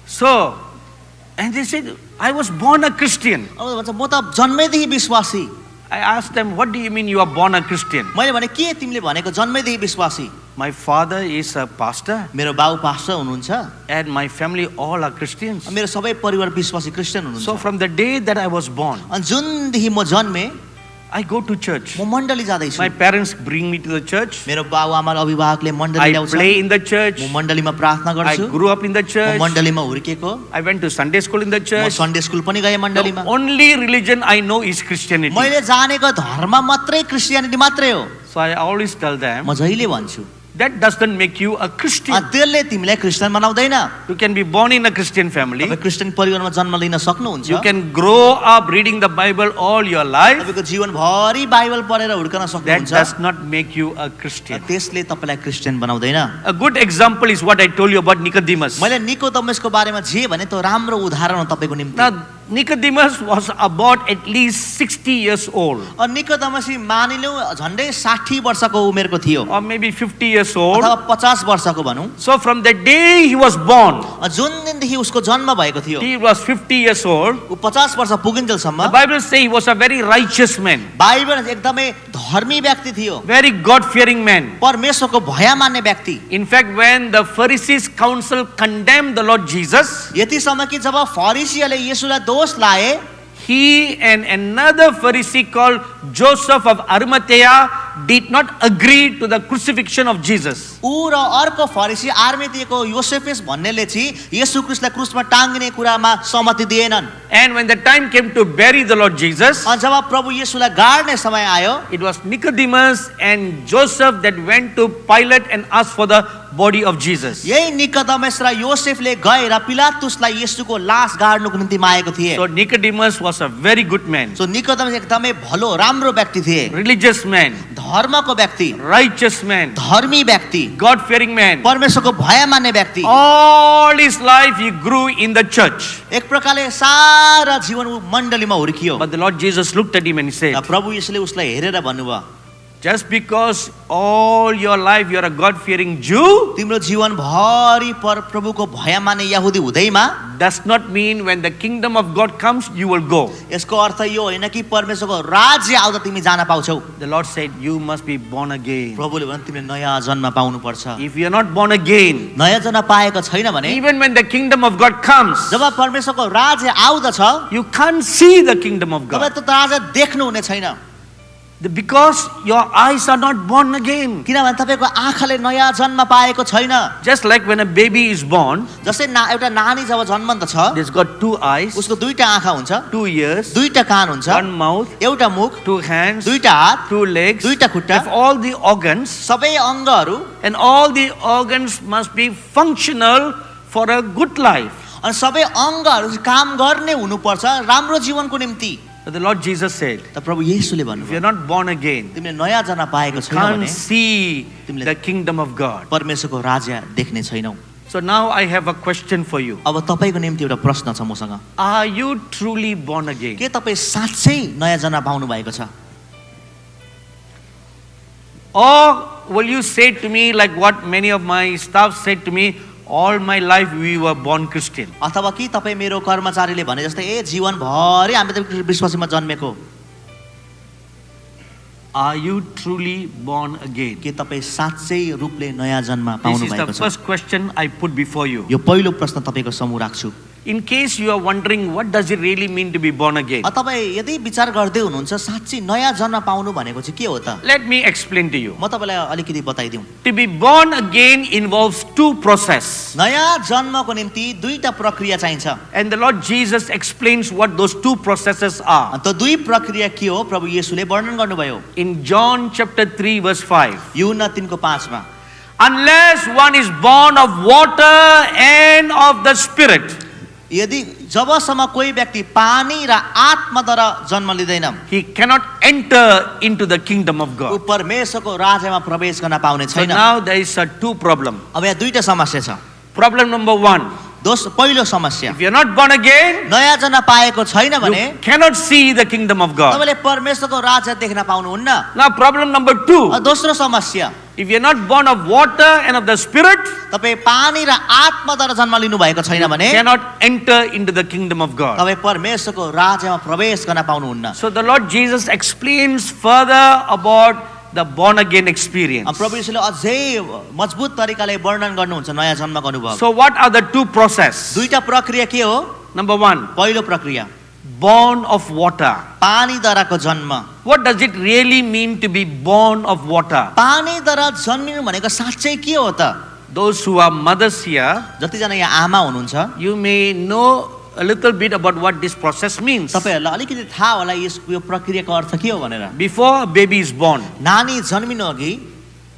So, and they said, I was born a Christian. अब भन्छ म त जन्मैदेखि विश्वासी। I asked them, what do you mean you are born a Christian? मैले भने के तिमीले भनेको जन्मैदेखि विश्वासी? My father is a pastor मेरो बाउ पास्टर हुनुहुन्छ and my family all are Christians. मेरो सबै परिवार विश्वासी क्रिस्चियन हुनुहुन्छ। So from the day that I was born, अनि जुनदेखि म जन्मे I go to church. म मण्डली जाँदैछु। My parents bring me to the church. मेरो बाउ आमा र अभिभावकले मण्डली I ल्याउँछ। play in the church. म मण्डलीमा प्रार्थना I गर्छु। grew up in the म church. मण्डलीमा हुर्केको। I went to Sunday school in the म church. सन्डे स्कुल पनि गएँ मण्डलीमा। The only religion I know is Christianity. मैले जानेको धर्म मात्रै क्रिस्चियनिटी मात्रै हो। So I always tell them, म जहिले भन्छु that doesn't make you a Christian. त्यसले तिमीलाई क्रिस्चियन बनाउँदैन। You can be born in a Christian family. तपाईँ क्रिस्चियन परिवारमा जन्म लिन सक्नुहुन्छ। You can grow up reading the Bible all your life. तपाईको जीवनभरि बाइबल पढेर हुर्कन That सक्नुहुन्छ। does not make you a Christian. त्यसले तपाईलाई क्रिस्चियन बनाउँदैन। A good example is what I told you about Nicodemus. मैले निकोदेमसको बारेमा जे भने त्यो राम्रो उदाहरण हो तपाईको निम्ति। Now, Nicodemus was about at least 60 years old. अनि निकोदेमस मानिलिउँ झन्डै 60 वर्षको उमेरको थियो Or maybe 50 years old. अथवा 50 वर्षको भनौँ। So from the day he was born, जुन दिनदेखि उसको जन्म भएको थियो he was 50 years old. ऊ 50 वर्ष पुगिन्जेलसम्म The Bible says he was a very righteous man, Bible एकदमै धर्मी व्यक्ति थियो, very God-fearing man. परमेश्वरको भय मान्ने व्यक्ति। In fact, when the Pharisees' council condemned the Lord Jesus, यतिसम्म कि जब फरिसीहरूले येशूलाई दोष लाए he and another Pharisee called Joseph of Arimathea did not agree to the crucifixion of Jesus. ऊ र अर्को फरिसी आर्मेतिएको योसेफेस भन्नेले चाहिँ येशू ख्रीष्टलाई क्रुसमा टाङ्गिने कुरामा सहमति दिएनन्। And when the time came to bury the Lord Jesus, अनि जब प्रभु येशूलाई गाड्ने समय आयो it was Nicodemus and Joseph that went to Pilate and asked for the body of Jesus. यही निकोदेमस र योसेफले गएर पिलातुसलाई येशूको लास गाड्नुको निम्ति मागेको थिए। So Nicodemus was a very good man, so Nicodemus एकदमै भलो राम्रो व्यक्ति थिए, religious man, धर्मको व्यक्ति, righteous man, धर्मी व्यक्ति, God-fearing man. परमेश्वरको भय मान्ने व्यक्ति। All his life he grew in the church. एक प्रकारले सारा जीवन ऊ मण्डलीमा हुर्कियो। But the Lord Jesus looked at him and he said, प्रभु येशूले उसलाई हेरेर भन्नुभयो, just because all your life you are a God-fearing Jew, तिम्रो जीवन भरि प्रभुको भय मान्ने यहुदी हुँदैमा does not mean when the kingdom of God comes, you will go. यसको अर्थ यो होइन कि परमेश्वरको राज्य आउँदा तिमी जान पाउँछौ। The Lord said, you must be born again. प्रभुले भने तिमीले नयाँ जन्म पाउनुपर्छ। If you are not born again, नयाँ जन्म पाएको छैन भने even when the kingdom of God comes, जब परमेश्वरको राज्य आउँदछ you can't see the kingdom of तपाईँ God. त्यो राज्य देख्नु हुने छैन, Because your eyes are not born again. किनभने तपाईको आँखाले नयाँ जन्म पाएको छैन। Just like when a baby is born, जस्तै एउटा नानी जब जन्मन्छ it's got two eyes, उसको दुईटा आँखा हुन्छ, 2 ears, दुईटा कान हुन्छ, one mouth, एउटा मुख, 2 hands, दुईटा हात, 2 legs, दुईटा खुट्टा, have all the organs, सबै अङ्गहरू, and all the organs must be functional for a good life. अनि सबै अङ्गहरू काम गर्ने हुनुपर्छ राम्रो जीवनको निम्ति। But the Lord Jesus said, त प्रभु येशूले if you भन्नुभयो are not born again, तिमीले नयाँ जन्म पाएको छैनौ can't भने see the kingdom of God. परमेश्वरको राज्य देख्ने छैनौ। So now I have a question for you. अब तपाईको निम्ति एउटा प्रश्न छ मसँग, Are you truly born again? के तपाईँ साँच्चै नयाँ जन्म पाउनु भएको छ? Or will you say to me like what many of my staff said to me, all my life we were born Christian? अथवा कि तपाईँ मेरो कर्मचारीले भने जस्तै ए जीवनभरि हामी त विश्वासीमा जन्मेको? Are you truly born again? के तपाईँ साँच्चै रूपले नयाँ जन्म This पाउनु is the भएको छ? first question I put before you. यो पहिलो प्रश्न तपाईको सम्मुख राख्छु। In case you are wondering what does it really mean to be born again, तपाईँ यदि विचार गर्दै हुनुहुन्छ साँच्ची नयाँ जन्म पाउनु भनेको चाहिँ के हो त? let me explain to you. म तपाईँलाई अलिकति बताइदिउँ। To be born again involves two processes. नयाँ जन्मको निम्ति दुईटा प्रक्रिया चाहिन्छ। And the Lord Jesus explains what those two processes are. त्यो दुई प्रक्रिया के हो प्रभु येशूले वर्णन गर्नुभयो। In John chapter 3 verse 5. यूहन्ना 3:5 मा, Unless one is born of water and of the Spirit, यदि जबसम्म कोही व्यक्ति पानी र आत्माद्वारा जन्म लिँदैन he cannot enter into the kingdom of ऊ God. परमेश्वरको राज्यमा प्रवेश गर्न पाउने So छैन। now there is a two problem. अब यहाँ दुईटा समस्या छ। Problem number one, पहिलो समस्या, if you are not born again, नयाँ जन्म पाएको छैन भने you cannot see the kingdom of God. तपाईँले परमेश्वरको राज्य देख्न पाउनुहुन्न। Now problem number two, दोस्रो समस्या, if you are not born of water and of the Spirit, तपाईँ पानी र आत्माद्वारा जन्म लिनु भएको छैन भने cannot enter into the kingdom of God. तपाईँ परमेश्वरको राज्यमा प्रवेश गर्न पाउनुहुन्न। So the Lord Jesus explains further about the born again experience. प्रभु येशूले अझै मजबुत तरिकाले वर्णन गर्नुहुन्छ नयाँ जन्मको अनुभव। So what are the two processes? दुईटा प्रक्रिया के हो? Number one, पहिलो प्रक्रिया born of water. पानीद्वाराको जन्म। What does it really mean to be born of water? पानीद्वारा जन्मिनु भनेको साँच्चै के हो त? Those who are mothers here, जतिजना यहाँ आमा हुनुहुन्छ you may know a little bit about what this process means. तपाईहरुलाई अलिकति थाहा होला यसको यो प्रक्रियाको अर्थ के हो भनेर। Before a baby is born, नानी जन्मिनु अघि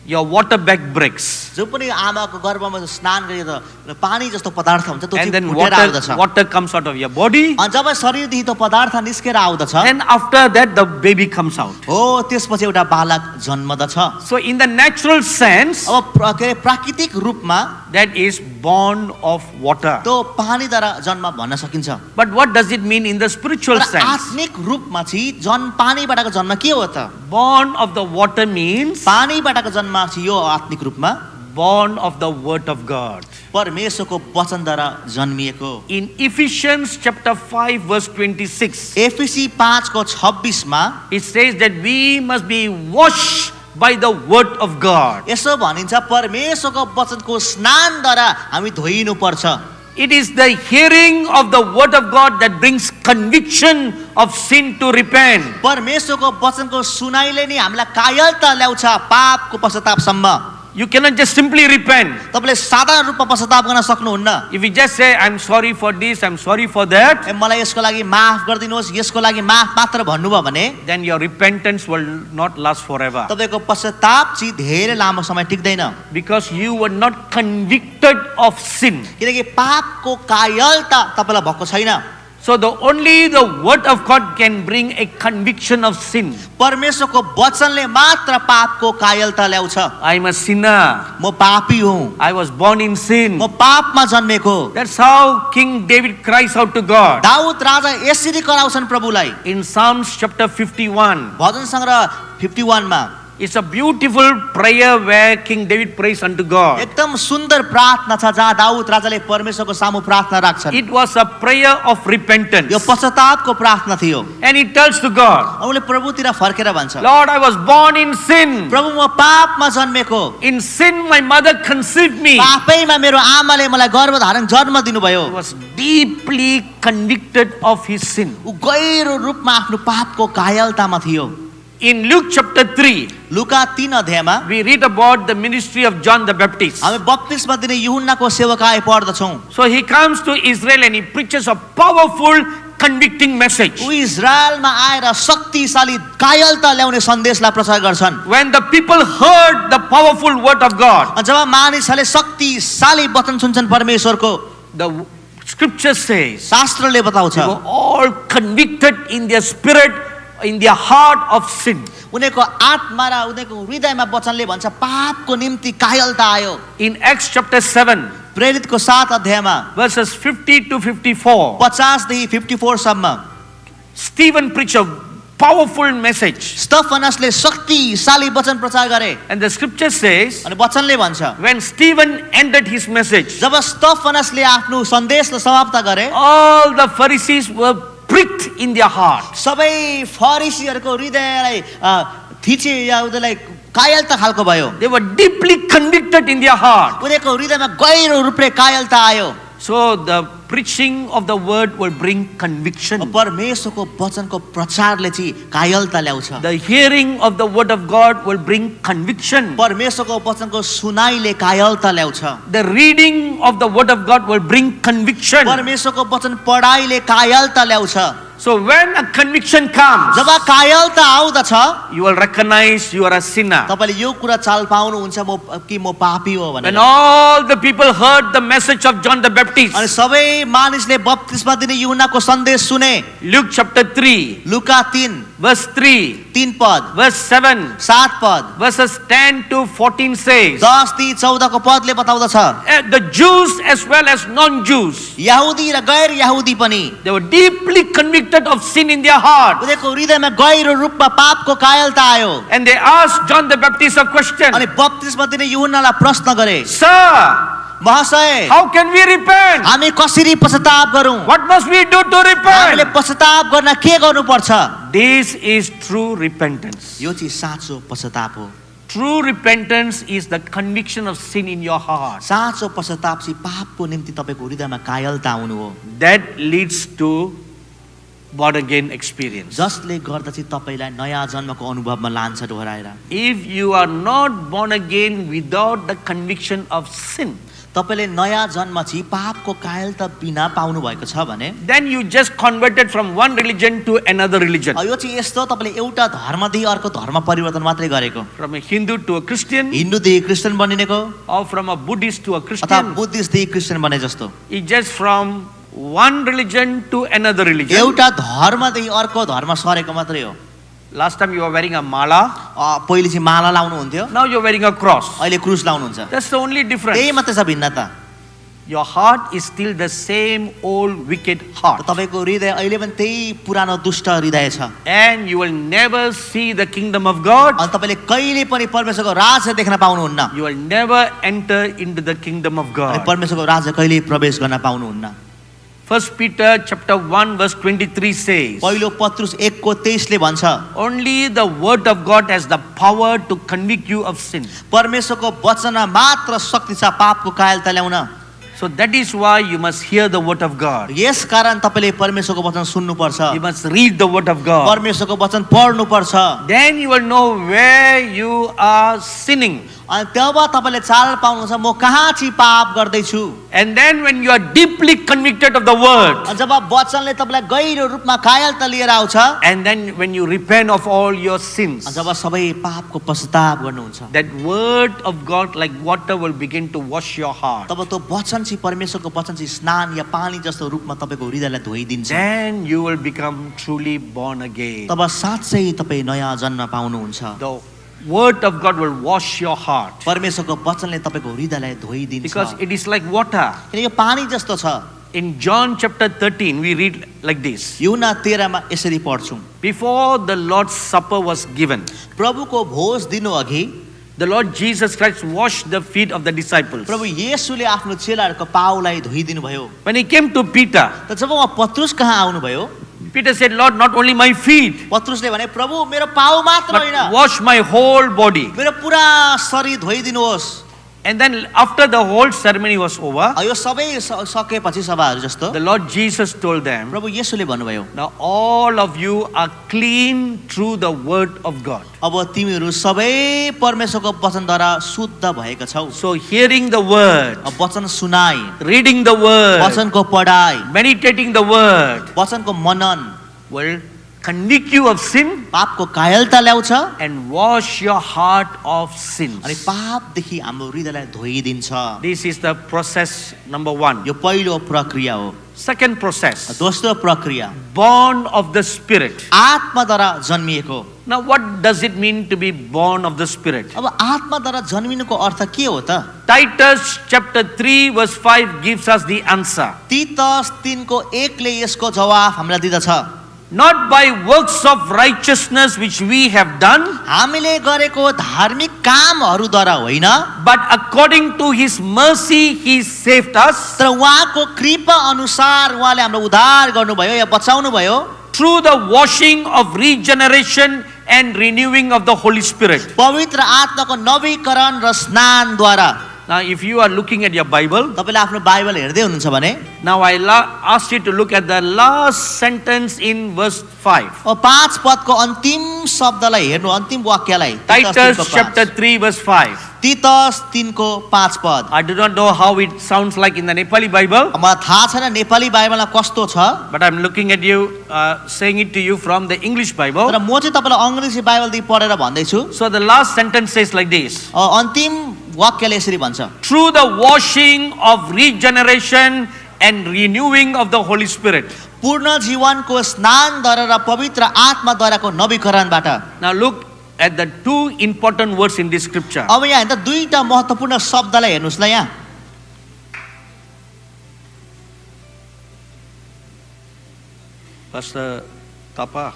your water bag breaks. जो पनि आमाको गर्भमा स्नान गरे त पानी जस्तो पदार्थ हुन्छ त्यो And चाहिँ then फुटेर आउँदछ। water comes out of your body. अनि जब शरीरदेखि त्यो पदार्थ निस्केर आउँदछ And after that, the baby comes out. हो त्यसपछि एउटा बालक जन्मदछ। So in the natural sense, अब के प्राकृतिक रूपमा that is born of water. त्यो पानीद्वारा जन्म भन्न सकिन्छ। But what does it mean in the spiritual तर sense? आत्मिक रूपमा चाहिँ पानीबाटको जन्म के हो त? Born of the water means पानीबाटको जन्म चाहिँ यो आत्मिक रूपमा born of the word of God. परमेश्वरको वचनद्वारा जन्मिएको। In Ephesians chapter 5 verse 26, एफिसी 5:26 मा it says that we must be washed by the word of God. यसो भनिन्छ परमेश्वरको वचनको स्नानद्वारा हामी धोइनु पर्छ। It is the hearing of the word of God that brings conviction of sin to repent. परमेश्वरको वचनको सुनाइले नि हामीलाई कायलता ल्याउँछ पापको पश्चातापसम्म। You cannot just simply repent. तपाईले साधारण रूपमा पश्चाताप गर्न सक्नुहुन्न। If you just say, I'm sorry for this, I'm sorry for that, मलाई यसको लागि माफ गरिदिनुहोस्, यसको लागि माफ मात्र भन्नुभयो भने then your repentance will not last forever. तपाईको पश्चाताप चाहिँ धेरै लामो समय टिक्दैन। Because you were not convicted of sin. किनकि पापको कायलता तपाईलाई भएको छैन। So only the word of God can bring a conviction of sin. परमेश्वरको वचनले मात्र पापको कायलता ल्याउँछ। I am a sinner. म पापी हुँ। I was born in sin. म पापमा जन्मेको। That's how King David cries out to God. Dawood राजा यसरी कराउँछन् प्रभुलाई। In Psalms chapter 51, भजन सङ्ग्रह 51 मा it's a beautiful prayer where King David prays unto God. एकदम सुन्दर प्रार्थना छ जहाँ दाऊद राजाले परमेश्वरको सामु प्रार्थना राख्छन्। It was a prayer of repentance. यो पश्चातापको प्रार्थना थियो। And he tells to God, उनले प्रभुतिर फर्केर भन्छ, Lord, I was born in sin. प्रभु म पापमा जन्मेको। In sin my mother conceived me. पापैमा मेरो आमाले मलाई गर्भधारण जन्म दिनुभयो। He was deeply convicted of his sin. ऊ गहिरो रूपमा आफ्नो पापको कायलतामा थियो। In Luke chapter 3, लुका 3 अध्यायमा we read about the ministry of John the Baptist. हामी बप्तिस्मा दिने यूहन्नाको सेवकाई पढ्दछौँ। So he comes to Israel and he preaches a powerful convicting message. ऊ इजरायलमा आएर शक्तिशाली कायलता ल्याउने सन्देशलाई प्रचार गर्छन्। When the people heard the powerful word of God, जब मानिसहरूले शक्तिशाली वचन सुन्छन् परमेश्वरको, the scripture says शास्त्रले बताउँछ they were all convicted in their spirit, in their heart of sin. उनीको आत्मा र उनीको हृदयमा वचनले भन्छ पापको निम्ति कायलता आयो। In Acts chapter 7, प्रेरितको 7 अध्यायमा verses 50 to 54, 50 देखि 54 सम्म Stephen preached a powerful message. स्टेफनसले शक्तिशाली वचन प्रचार गरे। And the scripture says, अनि वचनले भन्छ when Stephen ended his message, जब स्टेफनसले आफ्नो सन्देशलाई समाप्त गरे, all the Pharisees were pricked in their heart. सबै फरिसीहरूको हृदयलाई थिचे या उनीलाई कायलता खालको भयो। They were deeply convicted in their heart. उनीको हृदयमा गहिरो रूपले कायलता आयो। So the preaching of the word will bring conviction. परमेश्वरको वचनको प्रचारले चाहिँ कायलता ल्याउँछ The hearing of the word of God will bring conviction. परमेश्वरको वचनको सुनाइले कायलता ल्याउँछ The reading of the word of God will bring conviction. परमेश्वरको वचन पढाइले कायलता ल्याउँछ So when a conviction comes, जब कायलता आउँदछ you will recognize you are a sinner. तपाईले यो कुरा चाल पाउनुहुन्छ म पापी हो When भनेर all the people heard the message of John the Baptist, अनि सबै मानिसले बप्तिस्मा दिने यूहन्नाको सन्देश सुने Luke chapter 3, लुका 3 verse 3, 3 पद verse 7, 7 पद verses 10 to 14 says, 10 देखि 14 को पदले बताउँदछ the Jews as well as non-Jews, यहुदी र गैर यहुदी पनि they were deeply convicted of sin in their heart. उनीहरुको हृदयमा गहिरो रूपमा पापको कायलता आयो And they asked John the Baptist a question. अनि बप्तिस्मा दिने यूहन्नालाई प्रश्न गरे Sir, महाशय how can we repent? हामी कसरी पश्चाताप गरौं What must we do to हामीले repent? पश्चाताप गर्न के गर्नुपर्छ This is true repentance. यो चाहिँ साँचो पश्चाताप हो True repentance is the conviction of sin in your heart. साँचो पश्चाताप चाहिँ पापको निम्ति तपाईको हृदयमा कायलता आउनु हो That leads to born again experience. जसले गर्दा चाहिँ तपाईलाई नयाँ जन्मको अनुभवमा लान्छ दोहोऱ्याएर If you are not born again without the conviction of sin, तपाईले नयाँ जन्म चाहिँ पापको कायलता बिना पाउनु भएको छ भने then you just converted from one religion to another religion. यो चाहिँ यस्तो तपाईले एउटा धर्मदेखि अर्को धर्म परिवर्तन मात्रै गरेको From a Hindu to a Christian, हिन्दूदेखि क्रिस्चियन बनिनेको or from a Buddhist to a अथवा Christian. बुद्धिस्टदेखि क्रिस्चियन बने जस्तो It's just from one religion to another religion. एउटा धर्मदेखि अर्को धर्म सरेको मात्रै हो Last time you were wearing a mala, पहिले चाहिँ माला लाउनु हुन्थ्यो now you're wearing a cross. अहिले क्रुस लाउनुहुन्छ That's the only difference. त्यही मात्रै छ भिन्नता Your heart is still the same old wicked heart. तपाईको हृदय अहिले पनि त्यही पुरानो दुष्ट हृदय छ And you will never see the kingdom of God. अनि तपाईले कहिले पनि परमेश्वरको राज्य देख्न पाउनुहुन्न You will never enter into the kingdom of अनि God. परमेश्वरको राज्य कहिले प्रवेश गर्न पाउनुहुन्न 1 Peter chapter 1 verse 23 says, पहिलो पत्रुस 1 को 23 ले भन्छ only the word of God has the power to convict you of sin. परमेश्वरको वचनमा मात्र शक्ति छ पापको कायलता ल्याउन So that is why you must hear the word of God. यस कारण तपाईले परमेश्वरको वचन सुन्नु पर्छ You must read the word of God. परमेश्वरको वचन पढ्नु पर्छ Then you will know where you are sinning. अनि तब तपाईले चाल पाउनुहुन्छ म कहाँ चाहिँ पाप गर्दै छु And then when you are deeply convicted of the word, अनि जब वचनले तपाईलाई गहिरो रूपमा कायलता लिएर आउँछ and then when you repent of all your sins, अनि जब सबै पापको पश्चाताप गर्नुहुन्छ that word of God like water will begin to wash your heart. तब त्यो वचन चाहिँ परमेश्वरको वचन चाहिँ स्नान या पानी जस्तो रूपमा तपाईको हृदयलाई धोइदिन्छ Then you will become truly born again. तब साँच्चै तपाई नयाँ जन्म पाउनुहुन्छ The word of God will wash your heart परमेश्वरको वचनले तपाईको हृदयलाई धोइदिन्छ because it is like water. किन यो पानी जस्तो छ In John chapter 13, we read like this. यूहन्ना 13 मा यसरी पढ्छौं Before the Lord's Supper was given, प्रभुको भोज दिनु अघि the Lord Jesus Christ washed the feet of the disciples. प्रभु येशूले आफ्नो चेलाहरूको पाउलाई धोइदिनु भयो When he came to Peter, त जब उहाँ पत्रुस कहाँ आउनुभयो Peter said, Lord, not only my feet, पत्रुसले भने प्रभु मेरो पाउ मात्र but होइन wash my whole body. मेरो पुरा शरीर धोइदिनुहोस् And then after the whole ceremony was over, यो सबै सकेपछि सभाहरू जस्तो the Lord Jesus told them, प्रभु येशूले भन्नुभयो now all of you are clean through the word of God. अब तिमीहरू सबै परमेश्वरको वचनद्वारा शुद्ध भएका छौ So hearing the word, अब वचन सुनाई reading the word, वचनको पढाइ meditating the word वचनको मनन will convict you of sin पापको कायलता ल्याउँछ and wash your heart of अनि sins. पापदेखि हाम्रो हृदयलाई धोइदिन्छ This is the process number 1. यो पहिलो प्रक्रिया हो Second process, दोस्रो प्रक्रिया born of the Spirit. आत्माद्वारा जन्मिएको Now what does it mean to be born of the Spirit? अब आत्माद्वारा जन्मिनुको अर्थ के हो त Titus chapter 3 verse 5 gives us the answer. तीतस 3 को 1 ले यसको जवाफ हामीलाई दिदछ Not by works of righteousness which we have done, हामीले गरेको धार्मिक कामहरूद्वारा होइन but according to his mercy he saved us तर उहाँको कृपा अनुसार उहाँले हाम्रो उद्धार गर्नुभयो या बचाउनु भयो through the washing of regeneration and renewing of the Holy Spirit. पवित्र आत्माको नवीकरण र स्नानद्वारा Now, if you are looking at your Bible, तपाईँले आफ्नो बाइबल हेर्दै हुनुहुन्छ भने now I ask you to look at the last sentence in verse 5. 5 पदको अन्तिम शब्दलाई हेर्नु, अन्तिम वाक्यलाई। Titus chapter 3 verse 5. तीतस 3 को 5 पद। I do not know how it sounds like in the Nepali Bible, मलाई थाहा छैन नेपाली बाइबलमा कस्तो छ, but I'm looking at you, saying it to you from the English Bible. तर म चाहिँ तपाईँलाई अङ्ग्रेजी बाइबलदेखि पढेर भन्दैछु। So the last sentence says like this. अन्तिम वाक्यले यसरी भन्छ, Through the washing of regeneration and renewing of the Holy Spirit. पूर्ण जीवनको स्नानद्वारा र पवित्र आत्माद्वाराको नवीकरणबाट। Now look at the two important words in this scripture. अब यहाँ हेर्दा दुईटा महत्त्वपूर्ण शब्दलाई हेर्नुस् ल यहाँ। Pastor Tapa,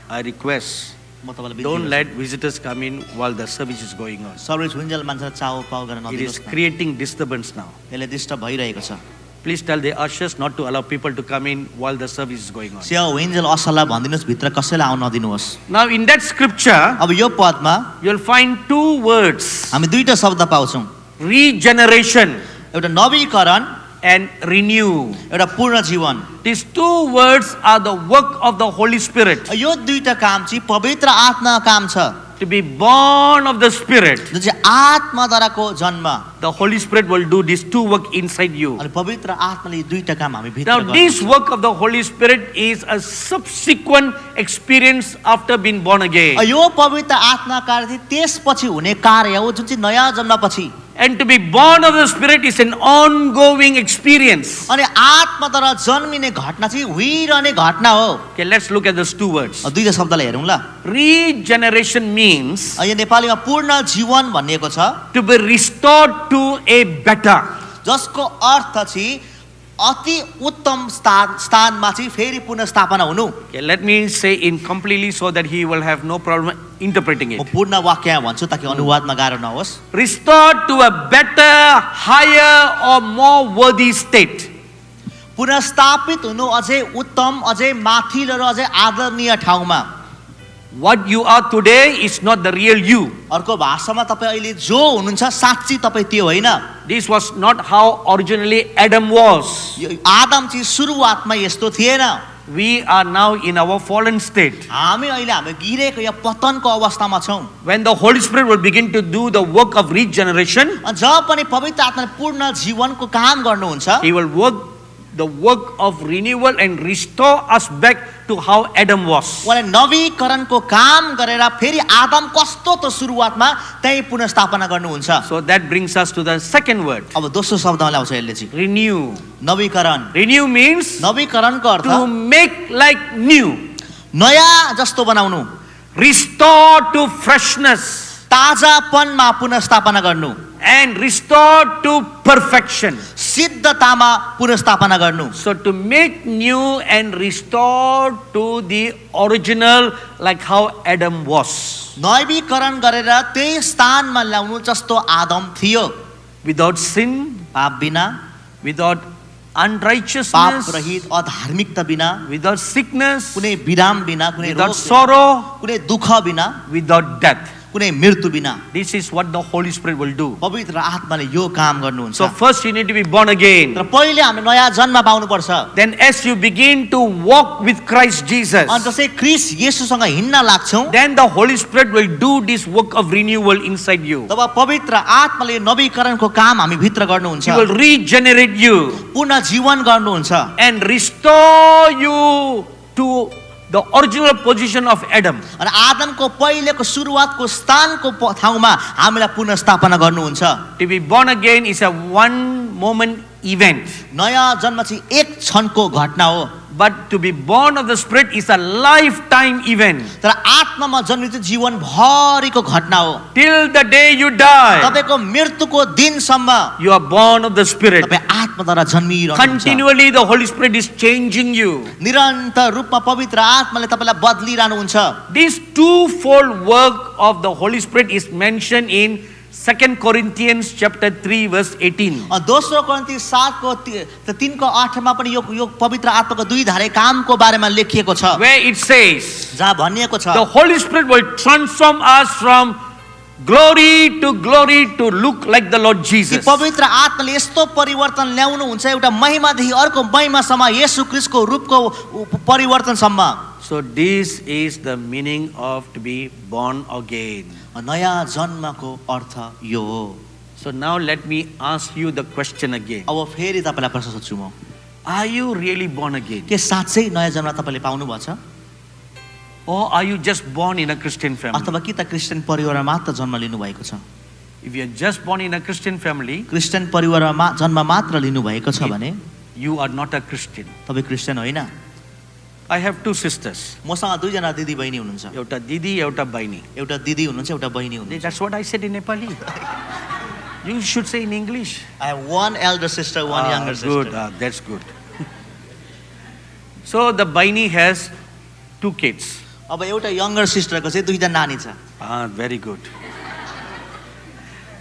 I request, म तपाईँलाई don't let visitors come in while the service is going on. Service हुन्जेल मान्छे चाउ पाउ गर्न It is नदिनुहोस् न। creating disturbance now. यसले डिस्टर्ब भइरहेको छ। Please tell the ushers not to allow people to come in while the service is going on. स्याउ हुन्जेल असललाई भनिदिनुहोस् भित्र कसैलाई आउन नदिनुहोस्। Now in that scripture, अब यो पदमा you'll find two words, हामी दुईटा शब्द पाउँछौँ, regeneration एउटा नवीकरण, and renew. एउटा पूर्ण जीवन। These two words are the work of the Holy Spirit. यो दुईटा काम चाहिँ पवित्र आत्मा काम छ, To be born of the Spirit, जुन चाहिँ आत्माद्वाराको जन्म। the Holy Spirit will do these two work inside you. अनि पवित्र आत्माले यी दुईटा काम हामी भित्र Now गर्छौँ। this work of the Holy Spirit is a subsequent experience after being born again. यो पवित्र आत्मा कार्य चाहिँ त्यसपछि हुने कार्य हो जुन चाहिँ नयाँ जन्मपछि। And to be born of the Spirit is an ongoing experience. अनि आत्माद्वारा जन्मिने घटना चाहिँ हुइरहने घटना हो। Okay, let's look at those two words. दुईटा शब्दलाई हेरौँ ल। Regeneration means यो नेपालीमा पूर्ण जीवन भनिएको छ, to be restored to a better. जसको अर्थ चाहिँ अति उत्तम स्थानमा चाहिँ फेरि पुनर्स्थापना हुनु। Okay, let me say in completely so that he will have no problem interpreting म it. पूर्ण वाक्य भन्छु ताकि अनुवादमा गाह्रो नहोस्। Restored to a better, higher or more worthy state. पुनर्स्थापित हुनु अझै उत्तम, अझै माथिल्लो र अझै आदरणीय ठाउँमा। What you are today is not the real you. अर्को भाषामा तपाईँ अहिले जो हुनुहुन्छ साँच्ची तपाईँ त्यो होइन। This was not how originally Adam was. यो आदम चाहिँ सुरुवातमा यस्तो थिएन। We are now in our fallen state. हामी अहिले हामी गिरेको या पतनको अवस्थामा छौँ। When the Holy Spirit will begin to do the work of regeneration, जब पनि पवित्र आत्माले पूर्ण जीवनको काम गर्नुहुन्छ, He will work the work of renewal and restore us back to how Adam was. उहाँले नवीकरणको काम गरेर फेरि आदम कस्तो त सुरुवातमा त्यही पुनर्स्थापना गर्नुहुन्छ। So that brings us to the second word, अब दोस्रो शब्दमा ल्याउँछ यसले चाहिँ renew. नवीकरण। Renew means नवीकरणको earth to make like new, नयाँ जस्तो बनाउनु, restore to freshness, ताजापनमा पुनर्स्थापना गर्नु, and restore to perfection. सिद्धतामा पुनर्स्थापना गर्नु। So to make new and restore to the original like how Adam was. नवीकरण गरेर त्यही स्थानमा ल्याउनु जस्तो आदम थियो, Without sin, पाप बिना, without पाप unrighteousness, रहित अधार्मिकता बिना, without sickness, कुनै विराम बिना, कुनै without रोग, sorrow, कुनै दुःख बिना, without death. कुनै मृत्यु बिना। This is what the Holy Spirit will do. पवित्र आत्माले यो काम गर्नुहुन्छ। So first you need to be born again. तर पहिले हामी नयाँ जन्म पाउनु पर्छ। Then as you begin to walk with Christ Jesus, अनि जसै क्रिस्ट येशूसँग हिँड्न लाग्छौँ, then the Holy Spirit will do this work of renewal inside you. तब पवित्र आत्माले नवीकरणको काम हामी भित्र गर्नुहुन्छ, He will regenerate you पुनः जीवन गर्नुहुन्छ and restore you to the original position of Adam. अनि आदमको पहिलेको सुरुवातको स्थानको ठाउँमा हामीलाई पुनर्स्थापना गर्नुहुन्छ। To be born again is a one moment event, नयाँ जन्म चाहिँ एक क्षणको घटना हो, but to be born of the Spirit is a lifetime event. तर आत्मामा जन्मिनु चाहिँ जीवनभरिको घटना हो। Till the day you die, तपाईको मृत्युको दिनसम्म you are born of the Spirit. तपाईँ आत्माद्वारा जन्मिरहनुहुन्छ। Continually the Holy Spirit is changing you. निरन्तर रूपमा पवित्र आत्माले तपाईलाई बदलिरहनुहुन्छ। This twofold work of the Holy Spirit is mentioned in 2 Corinthians chapter 3 verse 18. दोस्रो कोरिन्थी 7 को 3 को 8 मा पनि यो पवित्र आत्माको दुई धारे कामको बारेमा लेखिएको छ, Where it says, जहाँ भनिएको छ the Holy Spirit will transform us from glory to look like the Lord कि Jesus. पवित्र आत्माले यस्तो परिवर्तन ल्याउनु हुन्छ एउटा महिमादेखि अर्को महिमासम्म येशू ख्रीष्टको रूपको परिवर्तनसम्म। So this is the meaning of to be born again. नयाँ जन्मको अर्थ यो हो। So now let me ask you the question again. अब फेरि तपाईँलाई प्रश्न सोध्छु म, Are you really born again? के साँच्चै नयाँ जन्म तपाईँले पाउनुभएको छ, Or are you just born in a Christian family? अथवा कि त क्रिस्चियन परिवारमा मात्र जन्म लिनुभएको छ? If you are just born in a Christian family, Christian परिवारमा जन्म मात्र लिनुभएको छ भने you are not a Christian. तपाईँ क्रिस्चियन होइन। I have two sisters. मसँग दुईजना दिदी बहिनी हुनुहुन्छ, Euta didi, euta baini. एउटा दिदी हुनुहुन्छ एउटा बहिनी हुनुहुन्छ। That's what I said in Nepali. You should say in English. I have one elder sister, one younger Good, sister. that's good. So the baini has two kids. अब एउटा यङ्गर सिस्टरको चाहिँ दुईजना नानी छ, Very good.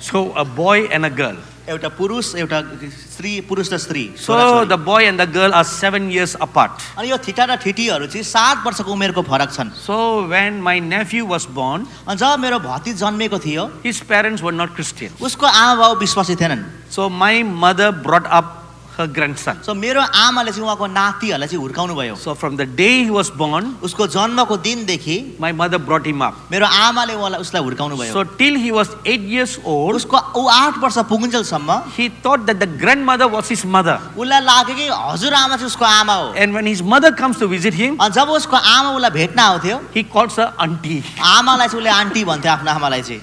So a boy and a girl. एउटा पुरुष एउटा स्त्री, पुरुष र स्त्री। So the boy and the girl are 7 years apart. अनि यो ठिटा र ठिटीहरू चाहिँ 7 वर्षको उमेरको फरक छन्। So when my nephew was born, अनि जब मेरो भतिज जन्मेको थियो his parents were not Christian. उसको आमा बाउ विश्वासी थिएनन्। So my mother brought up her grandson. So मेरो आमाले चाहिँ उहाँको नातिहरूलाई चाहिँ हुर्काउनु भयो। So from the day he was born, उसको जन्मको दिनदेखि my mother brought him up. मेरो आमाले उसलाई हुर्काउनु भयो। So till he was 8 years old, उसको ऊ 8 वर्ष पुगुन्जेलसम्म he thought that the grandmother was his mother. उसलाई लाग्यो कि हजुरआमा चाहिँ उसको आमा हो। And when his mother comes to visit him, अनि जब उसको आमा उसलाई भेट्न आउँथ्यो, he calls her auntie. आमालाई चाहिँ उसले आन्टी भन्थ्यो आफ्नो आमालाई चाहिँ।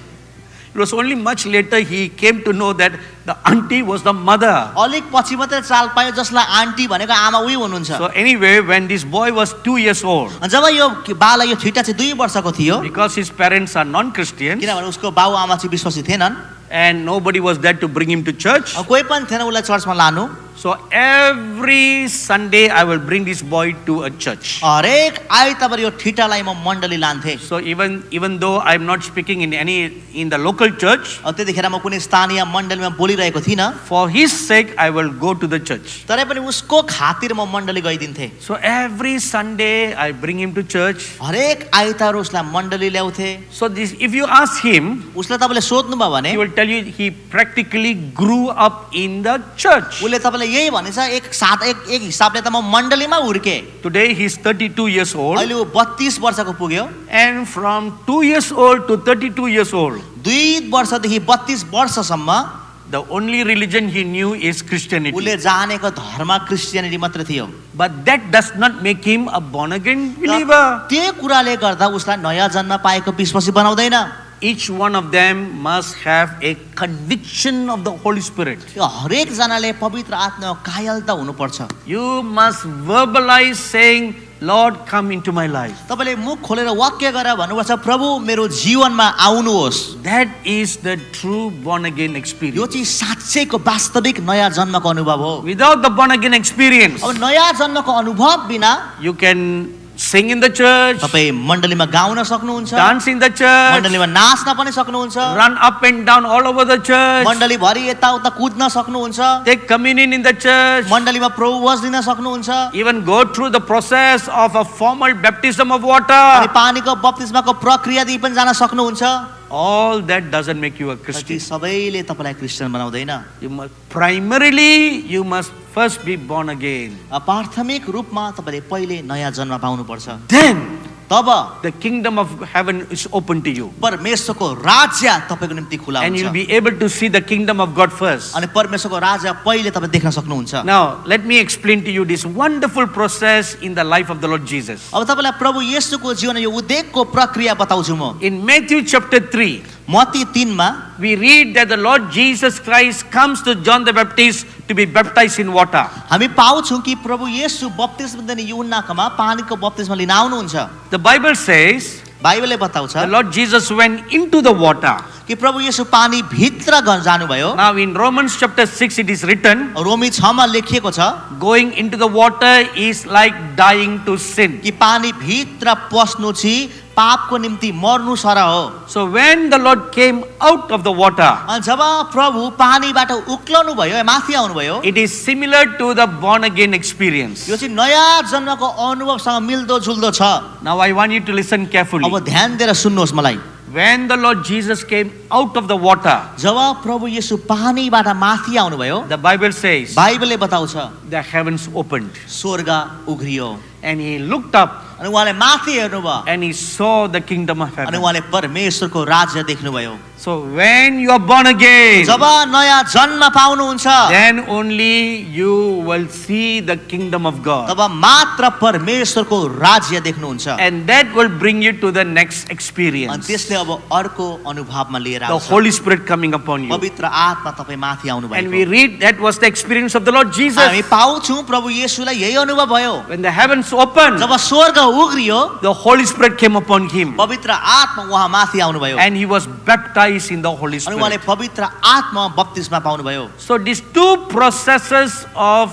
It was only much later he came to know that the auntie was the mother. अलिक पछि मात्रै चाल पायो जसलाई आन्टी भनेको आमा उही हुनुहुन्छ। So anyway, when this boy was 2 years old, अनि जब यो बाला यो छिटा चाहिँ 2 वर्षको थियो, because his parents are non-Christians किनभने उसको बाउ आमा चाहिँ विश्वासी थिएनन्, and nobody was there to bring him to church, अब कोही पनि थिएन उसलाई चर्चमा लानु। so every Sunday I will bring this boy to a church. हरेक आइतबार यो ठिटालाई म मण्डली लान्थे। So even though I'm not speaking in the local church, त्यतिखेर म कुनै स्थानीय मण्डलीमा बोलिरहेको थिइनँ, for his sake I will go to the church. तरै पनि उसको खातिर म मण्डली गइदिन्थे। So every Sunday I bring him to church. हरेक आइतबार उसलाई मण्डली ल्याउँथे। So this, if you ask him, उसलाई तपाईँले सोध्नु भयो भने he will tell you he practically grew up in the church. उसले तपाईँले यही भनेछ, एक हिसाबले त म मण्डलीमा हुर्के। Today he is 32 years old, अहिले ऊ 32 वर्षको पुग्यो। and from 2 years old to 32 years old, 2 वर्षदेखि 32 वर्षसम्म the only religion he knew is Christianity. उसले जानेको धर्म क्रिस्चियनिटी मात्र थियो। But that does not make him a born again believer. त्यो कुराले गर्दा उसलाई नयाँ जन्म पाएको विश्वासी बनाउँदैन। Each one of them must have a conviction of the Holy Spirit. यो हरेक जनाले पवित्र आत्मामा कायलता हुनुपर्छ। You must verbalize saying, Lord, come into my life. तपाईले मुख खोलेर वाक्य गरेर भन्नुपर्छ, प्रभु मेरो जीवनमा आउनुहोस्। That is the true born again यो experience. चाहिँ साँच्चैको वास्तविक नयाँ जन्मको अनुभव हो। Without the born again experience, अब नयाँ जन्मको अनुभव बिना you can sing in the church, तपाई मण्डलीमा गाउन सक्नुहुन्छ, dance in the church, मण्डलीमा नाच्न पनि सक्नुहुन्छ, run up and down all over the church, मण्डली भरि यताउता कुद्न सक्नुहुन्छ, take communion in the church, मण्डलीमा प्रभुवच दिन सक्नुहुन्छ, even go through the process of a formal baptism of अनि water. पानीको बप्तिस्माको प्रक्रियादेखि पनि जान सक्नुहुन्छ। All that doesn't make you a ती Christian. सबैले तपाईलाई क्रिस्चियन बनाउँदैन। You must primarily you must first be born again. प्राथमिक रूपमा तपाईले पहिले नयाँ जन्म पाउनुपर्छ। Then तब the kingdom of heaven is open to you, परमेश्वरको राज्य तपाईको निम्ति खुला and you'll हुन्छ be able to see the kingdom of God first. अनि परमेश्वरको राज्य पहिले तपाई देख्न सक्नुहुन्छ। Now, let me explain to you this wonderful process in the life of the Lord Jesus. अब तपाईलाई प्रभु येशूको जीवन यो उद्धारको प्रक्रिया बताउँछु म। In Matthew chapter 3, मत्ती 3 मा we read that the Lord Jesus Christ comes to John the Baptist to be baptized in water. हामी पाउँछौं कि प्रभु येशू बप्तिस्मा दिने यूहन्नाकोमा पानीको बप्तिस्मा लिन आउनुहुन्छ। The Bible says बाइबलले बताउँछ the Lord Jesus went into the water. कि प्रभु येशू पानी भित्र जानुभयो। Now in Romans chapter 6 it is written, रोमी 6 मा लेखिएको छ going into the water is like dying to sin. कि पानी भित्र पस्नु चाहिँ पापको निम्ति मर्नु सरह हो। So when the Lord came out of the water, अनि जब प्रभु पानीबाट उक्लनु भयो, माथि आउनु भयो, it is similar to the born again experience. यो चाहिँ नयाँ जन्मको अनुभवसँग मिल्दो जुल्दो छ। Now I want you to listen carefully. अब ध्यान दिएर सुन्नुहोस् मलाई। When the Lord Jesus came out of the water, जब प्रभु येशू पानीबाट माथि आउनुभयो, the Bible says बाइबलले बताउँछ the heavens opened स्वर्ग उघ्रियो and he looked up अनि उहाँले माथि हेर्नुभयो and he saw the kingdom of अनि heaven. उहाँले परमेश्वरको राज्य देख्नुभयो। So when you are born again, जब नयाँ जन्म पाउनुहुन्छ then only you will see the kingdom of God. तब मात्र परमेश्वरको राज्य देख्नुहुन्छ And that will bring you to the next अनि experience. त्यसले अब अर्को अनुभवमा लिएर The आउँछ। Holy Spirit coming upon you. पवित्र आत्मा तपाईँ माथि आउनु And भएको। we read that was the experience of the Lord Jesus. हामी पाउँछौँ प्रभु येशूलाई यही अनुभव भयो। When the heavens opened, जब स्वर्ग उघ्रियो the Holy Spirit came upon him. पवित्र आत्मा उहाँ माथि आउनुभयो And he was baptized in the Holy अनि उहाँले Spirit. पवित्र आत्मा बप्तिस्मा पाउनुभयो। So these two processes of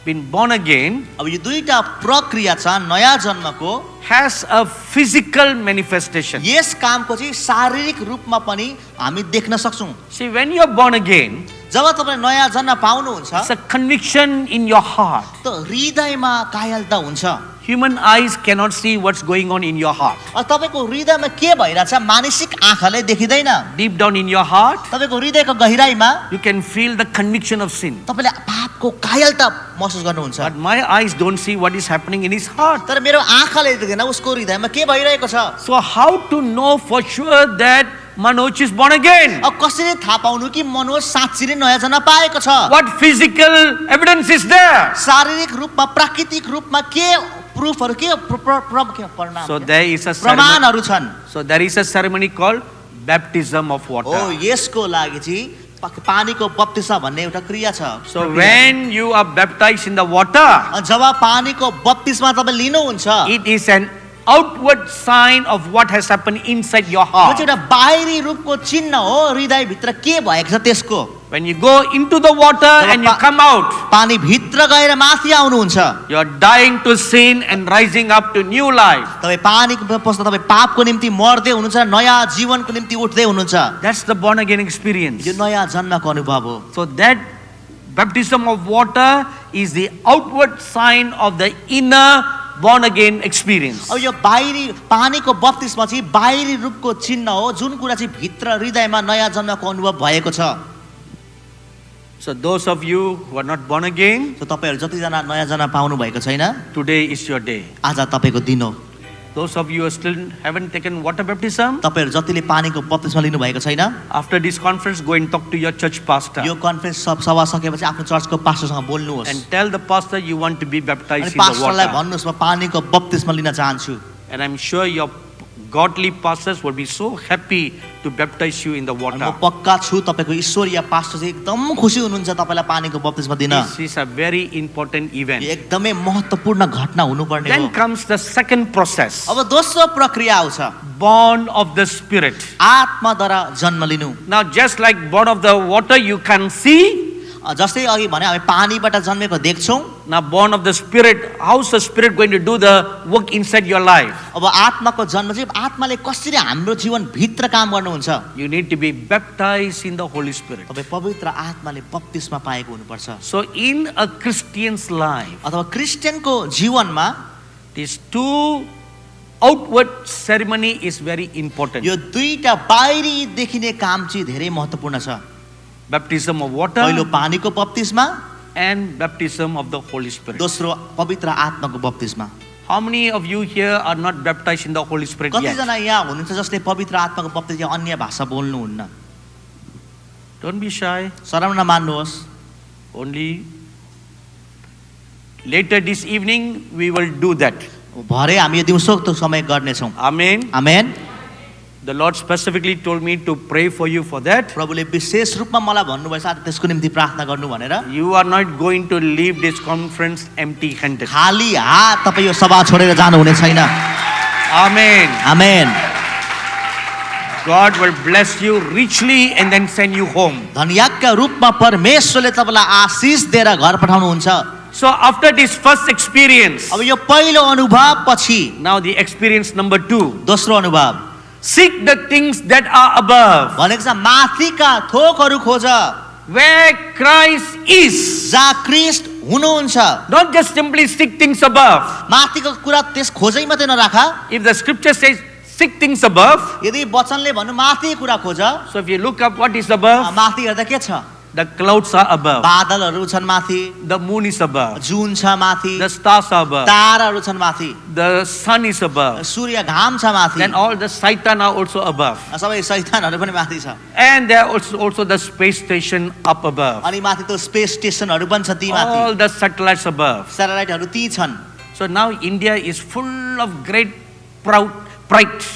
being born again अब यो दुईटा प्रक्रिया छ नयाँ जन्मको, has a physical manifestation. यस कामको चाहिँ शारीरिक रूपमा पनि हामी देख्न सक्छौँ। See, when you are born again, जब तपाईँ नयाँ जन्म पाउनुहुन्छ it's a conviction in your heart. त हृदयमा कायलता हुन्छ। Human eyes cannot see what's going on in your heart. तपाईको हृदयमा के भइरहेछ मानसिक आँखाले देखिँदैन। Deep down in your heart, तपाईको हृदयको गहिराईमा you can feel the conviction of sin. तपाईले पापको कायलता महसुस गर्नुहुन्छ। But my eyes don't see what is happening in his heart. तर मेरो आँखाले देख्दैन उसको हृदयमा के भइरहेको छ। So how to know for sure that Manoj is born again? अब कसरी थाहा पाउनु कि मनोज साँच्चै नै नयाँ जन्म पाएको छ। What physical evidence is there? शारीरिक रूपमा प्राकृतिक रूपमा के प्रुफहरु के परिणाम So there is a ceremony. प्रमाणहरु छन्। So there is a ceremony called baptism of water. ओ यसको लागि चाहिँ पानीको बप्तिस्मा भन्ने एउटा क्रिया छ। So when you are baptized in the water, जब पानीको बप्तिस्मा तपाईँ लिनुहुन्छ it is an outward sign of what has happened inside your यो heart. चाहिँ एउटा बाहिरी रूपको चिन्ह हो हृदयभित्र के भएको छ त्यसको। When you go into the water and you come out, पानी भित्र गएर माथि आउनुहुन्छ, you are dying to sin and rising up to new life. तपाईँ पानीको पस्दा तपाईँ पापको निम्ति मर्दै हुनुहुन्छ, नयाँ जीवनको निम्ति उठ्दै हुनुहुन्छ। That's the born again experience. यो नयाँ जन्मको अनुभव हो। So that baptism of water is the outward sign of the inner born again experience. अब यो बाहिरी पानीको बप्तिस्मा चाहिँ बाहिरी रूपको चिन्ह हो जुन कुरा चाहिँ भित्र हृदयमा नयाँ जन्मको अनुभव भएको छ। So those of you who are not born again, so तपाईहरु जतिजना नयाँ जन्म पाउनु भएको छैन, today is your day. आज तपाईको दिन हो। Those of you who still haven't taken water baptism, तपाईहरु जतिले पानीको बप्तिस्मा लिनु भएको छैन, after this conference, go and talk to your church pastor यो कन्फरेन्स सभा सकेपछि आफ्नो चर्चको पास्टरसँग बोल्नुहोस् and tell the pastor you want to be baptized अनि in the पास्टरलाई water. भन्नुहोस् म पानीको बप्तिस्मा लिन चाहन्छु। And I'm sure your godly pastors will be so happy to baptize you in the अनि water. म पक्का छु तपाईको ईश्वरीय पास्टर चाहिँ एकदम खुसी हुनुहुन्छ तपाईलाई पानीको बप्तिस्मा दिन। This is a very important यो event. एकदमै महत्त्वपूर्ण घटना हुनुपर्ने Then हो। comes the second process, अब दोस्रो प्रक्रिया आउँछ born of the Spirit. आत्माद्वारा जन्म लिनु। Now just like born of the water you can see, जस्तै अघि भने हामी पानीबाट जन्मेको देख्छौँ, now born of the Spirit, how's the Spirit going to do the work inside your life? अब आत्माको जन्म चाहिँ आत्माले कसरी हाम्रो जीवन भित्र काम गर्नुहुन्छ। You need to be baptized in the Holy Spirit. तपाईँ पवित्र आत्माले बप्तिस्मा पाएको हुनुपर्छ। So in a Christian's life, अथवा क्रिस्चियनको जीवनमा these two outward ceremony is very important. यो दुईटा बाहिरी देखिने काम चाहिँ धेरै महत्त्वपूर्ण छ। Baptism of water पहिलो पानीको बप्तिस्मा, and baptism of the Holy Spirit. दोस्रो पवित्र आत्माको बप्तिस्मा। How many of you here are not baptized in the Holy Spirit yet? कतिजना यहाँ हुनुहुन्छ जसले पवित्र आत्माको बप्तिस्मा अन्य भाषा बोल्नुहुन्न? Don't be shy. शरम नमान्नुहोस्। Only later this evening we will do that. भरे हामी यो दिउँसोको समय गर्नेछौँ। Amen. Amen. The Lord specifically told me to pray for you for that. प्रभुले विशेष रूपमा मलाई भन्नुभएछ आज त्यसको निम्ति प्रार्थना गर्नु भनेर। You are not going to leave this conference empty-handed. खाली हात तपाईँ यो सभा छोडेर जानु हुने छैन। Amen. Amen. God will bless you richly and then send you home. धन्यका रूपमा परमेश्वरले तपाईलाई आशीष दिएर घर पठाउनुहुन्छ। So after this first experience, अब यो पहिलो अनुभव पछि now the experience number 2. दोस्रो अनुभव Seek the things that are above, भनेको छ माथिका थोकहरू खोज where Christ is. जहाँ क्रिस्ट हुनुहुन्छ। Don't just simply seek things above. माथिको कुरा त्यस खोजै मात्रै नराख। If the scripture says, seek things above. यदि वचनले भन्नु माथि कुरा खोज, So if you look up what is above, माथि हेर्दा के छ? the clouds are above, बादलहरू छन् माथि, the moon is above, जुन छ माथि, the stars are above, ताराहरू छन् माथि, the sun is above, सूर्य घाम छ माथि, then all the Satan are also above. सबै शैतानहरू पनि माथि छ, And there are also the space station up above. अनि माथि त्यो स्पेस स्टेसनहरू पनि छ ती माथि, All the satellites above. स्याटेलाइटहरू ती छन्. So now India is full of great pride.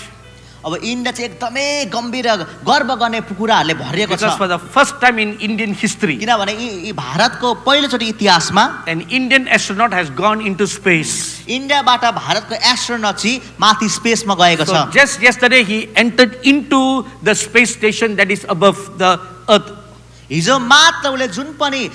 अब इन्डिया चाहिँ एकदमै गम्भीर गर्व गर्ने कुराहरूले भरिएको Because छ, for the first time in Indian history, किनभने यी भारतको पहिलोचोटि इतिहासमा an Indian astronaut has gone into space. इन्डियाबाट भारतको एस्ट्रोनट चाहिँ माथि स्पेसमा गएको So छ. just yesterday he entered into the space station that is above the earth. हिजो मात्र उसले जुन पनि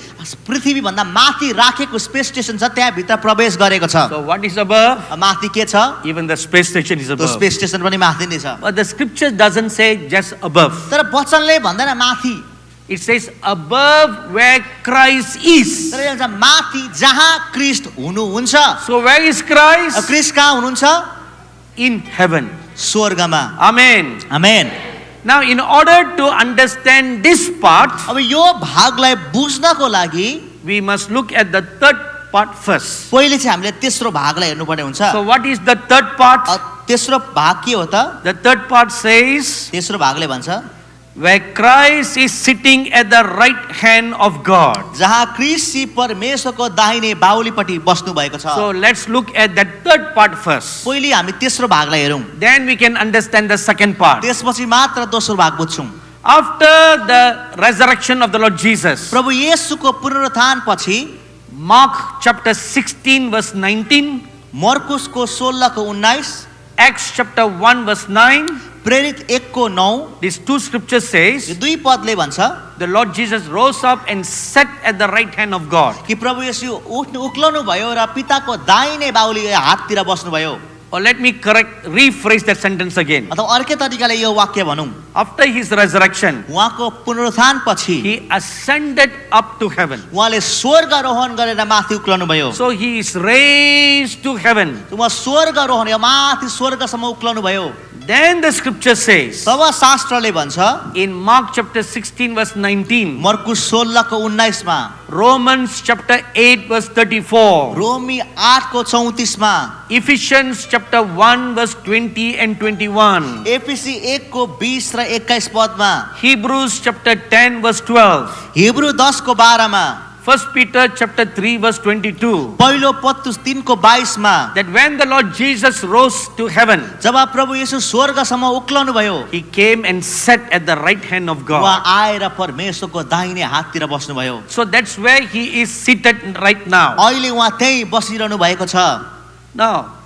पृथ्वीभन्दा माथि राखेको स्पेस स्टेसन छ त्यहाँ भित्र प्रवेश गरेको छ. So what is above? माथि के छ? Even the space station is त्यो above. स्पेस स्टेसन पनि माथि नै छ. But the scripture doesn't say just above. तर वचनले भन्दैन माथि, It says above where Christ is. तर यो भन्छ माथि जहाँ क्रिस्ट हुनुहुन्छ. So where is Christ? Christ कहाँ हुनुहुन्छ? In heaven. स्वर्गमा. Amen. Amen. Now in order to understand this part, अब यो भागलाई बुझ्नको लागि we must look at the third part first. पहिले चाहिँ हामीले तेस्रो भागलाई हेर्नुपर्ने हुन्छ. So what is the third part? तेस्रो भाग के हो त? The third part says तेस्रो भागले भन्छ where Christ is sitting at the right hand of God. जहाँ क्रिस्ट परमेश्वरको दाहिने बाहुलीपट्टि बस्नु भएको छ. So let's look at that third part first. पहिले हामी तेस्रो भागलाई हेरौँ, Then we can understand the second part. त्यसपछि मात्र दोस्रो भाग बुझ्छौँ. After the resurrection of the Lord Jesus, प्रभु येशूको पुनरुत्थान पछि Mark chapter 16 verse 19, मर्कुसको 16 को 19, Acts chapter 1 verse 9, प्रेरित 1 को 9, these two scriptures यो says दुई पदले भन्छ the Lord Jesus rose up and sat at the right hand of God. कि प्रभु येशू उक्लनु भयो र पिताको दाहिने बाहुली हाततिर बस्नुभयो. Or let me rephrase that sentence again. अथवा अर्कै तरिकाले यो वाक्य भनौँ, After his resurrection, उहाँको पुनरुत्थान पछि he ascended up to heaven. उहाँले स्वर्गारोहण गरेर माथि उक्लनु भयो. So he is raised to heaven. उहाँ स्वर्गारोहण या माथि स्वर्गसम्म उक्लनु भयो. Then the scripture says तब शास्त्रले भन्छ in Mark chapter 16 verse 19, मर्कुस 16 को 19 मा, Romans chapter 8 verse 34, रोमी 8 को 34 मा, Ephesians chapter 1 verse 20 and 21, एफिसी 1 को 20 र 21 पदमा, Hebrews chapter 10 verse 12, हिब्रू 10 को 12 मा, 1 Peter chapter 3 verse 22, पहिलो पत्रुस 3 को 22 मा, that when the Lord Jesus rose to heaven, जब प्रभु येशू स्वर्गसम्म उक्लनु भयो, he came and sat at the right hand of उहाँ God. आएर परमेश्वरको दाहिने हाततिर बस्नु भयो. So that's where he is seated right now. अहिले उहाँ त्यही बसिरहनु भएको छ. Now,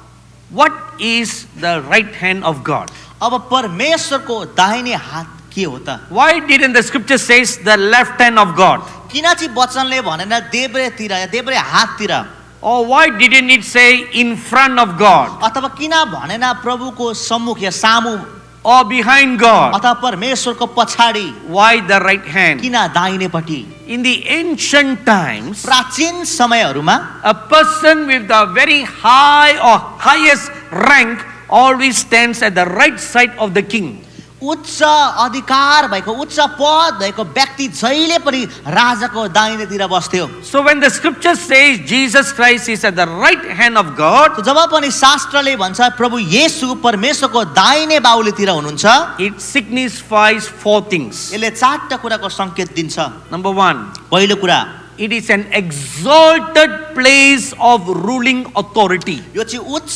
what is the right hand of God? अब परमेश्वरको दाहिने हात के हो त? Why didn't the scripture says the left hand of God? किन चाहिँ वचनले भनेन देब्रेतिर या देब्रे हाततिर? Or why didn't it say in front of God अथवा किन भनेन प्रभुको सम्मुख या सामु or behind God? अथवा परमेश्वरको पछाडि? Why the right hand? किन दाहिनेपट्टि? In the ancient times, प्राचीन समयहरूमा a person with the very high or highest rank always stands at the right side of the king. उच्च अधिकार भएको उच्च पद भएको व्यक्ति जहिले पनि राजाको दाहिनेतिर बस्थ्यो. So when the scripture says Jesus Christ is at the right hand of God, जब पनि शास्त्रले भन्छ प्रभु येशू परमेश्वरको दाहिने बाहुलीतिर हुनुहुन्छ, it signifies four things. यसले चारवटा कुराको संकेत दिन्छ. Number one, पहिलो कुरा, it is an exalted place of ruling authority. यो चाहिँ उच्च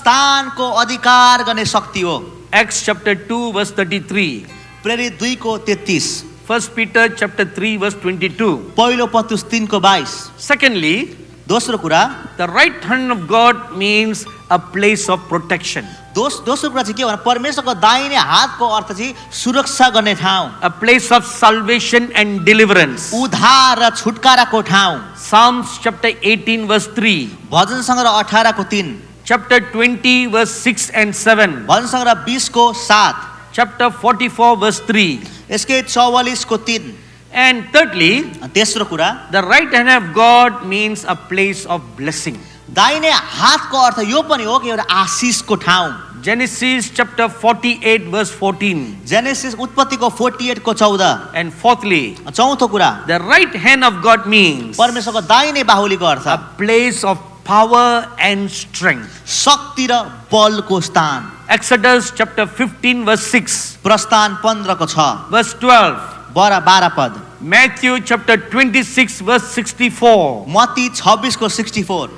स्थानको अधिकार गर्ने शक्ति हो. Acts chapter 2 verse 33. प्रेरित 2 को 33, 1 Peter chapter 3 verse 22. पहिलो पत्रुस 3 को 22. Secondly, दोस्रो कुरा, the right hand of God means a place of protection, दोस्रो कुरा चाहिँ के भने परमेश्वरको दाहिने हातको अर्थ चाहिँ सुरक्षा गर्ने ठाउँ, a place of salvation and deliverance. उद्धार र छुटकाराको ठाउँ. Psalms chapter 18 verse 3, भजन सङ्ग्रह 18 को 3, chapter 20 verse 6 and 7, भजन सङ्ग्रह 20 को 7, chapter 44 verse 3. यसकै 44 को 3. And thirdly, तेस्रो कुरा, the right hand of God means a place of blessing. दाहिने हातको अर्थ यो पनि हो कि एउटा आशिषको ठाउँ. Genesis chapter 48 verse 14. जेनेसिस उत्पत्तिको 48 को 14। And fourthly, चौथो कुरा, the right hand of God means परमेश्वरको दाहिने बाहुलीको अर्थ a place of power and strength. शक्ति र बलको स्थान। Exodus chapter 15 verse 6. प्रस्थान 15 को 6, Verse 12. 12 पद। Matthew chapter 26 verse 64. मत्ती 26 को 64,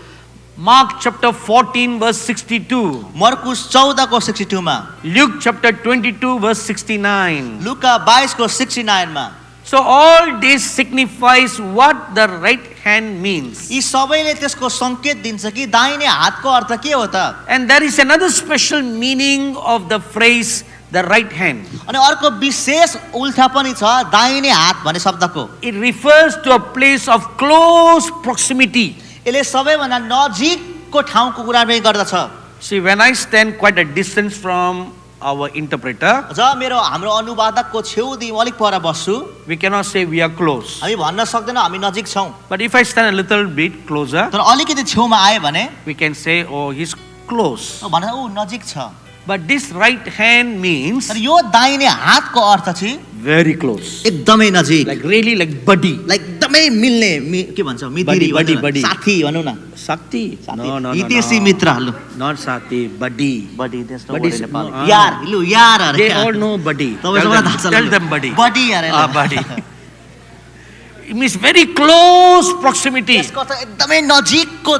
Mark chapter 14 verse 62. मर्कुस 14 को 62 मा, Luke chapter 22 verse 69. लुका 22 को 69 मा। So all this signifies what the right hand means. यी सबैले त्यसको संकेत दिन्छ कि दाहिने हातको अर्थ के हो त। And there is another special meaning of the phrase the right hand. अनि अर्को विशेष उल्था पनि छ दाहिने हात भन्ने शब्दको। It refers to a place of close proximity. यसले सबैभन्दा नजिकको ठाउँको कुरा पनि गर्दछ। See, when I stand quite a distance from our interpreter, जब हाम्रो अनुवादकको छेउदेखि अलिक पर बस्छु, we cannot say we are close. हामी भन्न सक्दैनौँ हामी नजिक छौँ। But if I stand a little bit closer, तर अलिकति छेउमा आयो भने we can say, oh, he's close. भन्छ ऊ नजिक छ। But this right hand means तर यो दाहिने हातको अर्थ चाहिँ very close. एकदमै नजिक, Like really like buddy. Like एकदमै मिल्ने के भन्छ मितिरी buddy, भन्छ, buddy. साथी भनौँ न। Sakti? No, no, no, Hiteshi no. मित्र लु। Not Sati, buddy. बडी त्यस्तो Buddy बोलेर is- पाल्नु। ah. यार लु यार अरे। They all know buddy. तपाईँ सबैलाई थाहा छ Tell लु। them buddy. बडी यार Ah, buddy. It means very close proximity. त्यसको अर्थ एकदमै नजिकको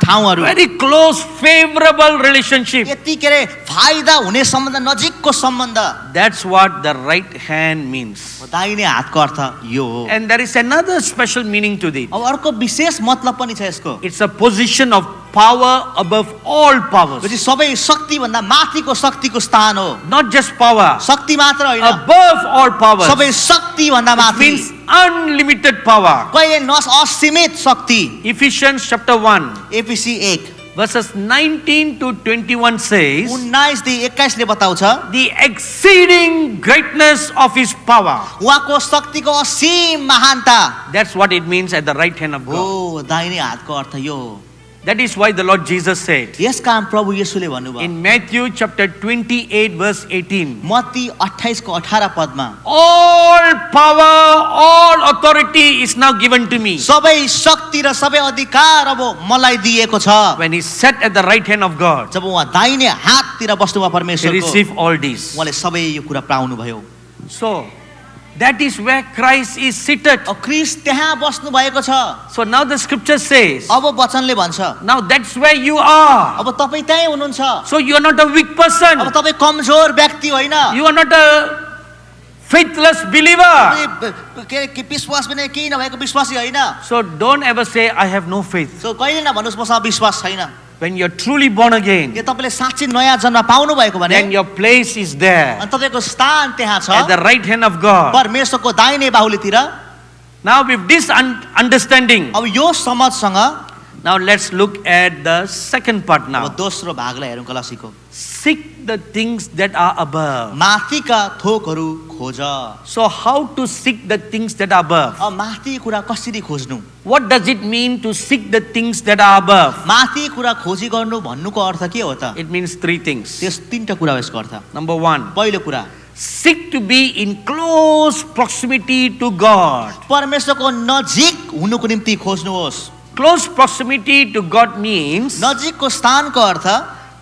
ठाउँहरू, Very close, favorable relationship. यति के अरे फाइदा हुने सम्बन्ध, नजिकको सम्बन्ध। That's what the right hand means. दाहिने हातको अर्थ यो हो। And there is another special meaning to this. अब अर्को विशेष मतलब पनि छ यसको। It's a position of power above all powers. पछि सबै शक्ति भन्दा माथिको शक्तिको स्थान हो। Not just power, शक्ति मात्र होइन, above all powers. सबै शक्ति भन्दा It माथि। means unlimited power. कहिले असीमित शक्ति। Ephesians chapter 1 एफिसी 1 verses 19 to 21 says, 19 देखि 21 ले बताउँछ the exceeding greatness of his power. उहाँको शक्तिको असीम महानता। That's what it means at the right hand of God. हो दाहिने हातको अर्थ यो हो। That is why the Lord Jesus said यस कारण प्रभु येशूले भन्नुभयो in Matthew chapter 28 verse 18, Matthew 28 को 18 पदमा, all power, all authority is now given to me. सबै शक्ति र सबै अधिकार अब मलाई दिएको छ। When he sat at the right hand of God, जब उहाँ दाहिने हाततिर बस्नुभयो he परमेश्वरको, received all this. उहाँले सबै यो कुरा पाउनु भयो। So that is where Christ is seated. अब क्रिस्ट त्यहाँ बस्नु भएको छ। So now the scripture says, अब वचनले भन्छ now that's where you are. अब तपाईँ त्यहीँ हुनुहुन्छ। So you are not a weak person. अब तपाईँ कमजोर व्यक्ति होइन, You are not a faithless believer. के विश्वास पनि केही नभएको विश्वासी होइन। So don't ever say, I have no faith. So कहिले नभन्नुहोस् मसँग विश्वास छैन। When you're truly born again, यो तपाईँले साँच्चै नयाँ जन्म पाउनु भएको भने then your place is there अनि तपाईँको स्थान त्यहाँ छ at the right hand of God. परमेश्वरको दाहिने बाहुलीतिर। Now with this understanding, अब यो समझसँग now let's look at the second part अब now. दोस्रो भागलाई हेरौँ कलसीको। Seek the things that are above. माथिका थोकहरू खोज। So how to seek the things that are above? अब माथि कुरा कसरी खोज्नु? What does it mean to seek the things that are above? माथि कुरा खोजी गर्नु भन्नुको अर्थ के हो त? It means three things. त्यस तीनटा कुरा हो यसको अर्थ। Number one, पहिलो कुरा, seek to be in close proximity to God. परमेश्वरको नजिक हुनुको निम्ति खोज्नुहोस्। Close proximity to God means नजिकको स्थानको अर्थ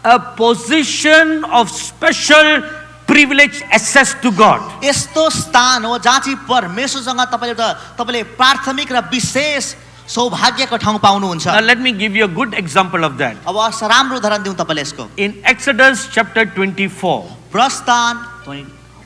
a position of special privilege access to God. यस्तो स्थान हो जहाँ चाहिँ परमेश्वरसँग तपाईँले प्राथमिक र विशेष सौभाग्यको ठाउँ पाउनुहुन्छ। Now let me give you a good example of that. अब राम्रो उदाहरण दिउँ तपाईँले यसको। In Exodus chapter 24, प्रस्थान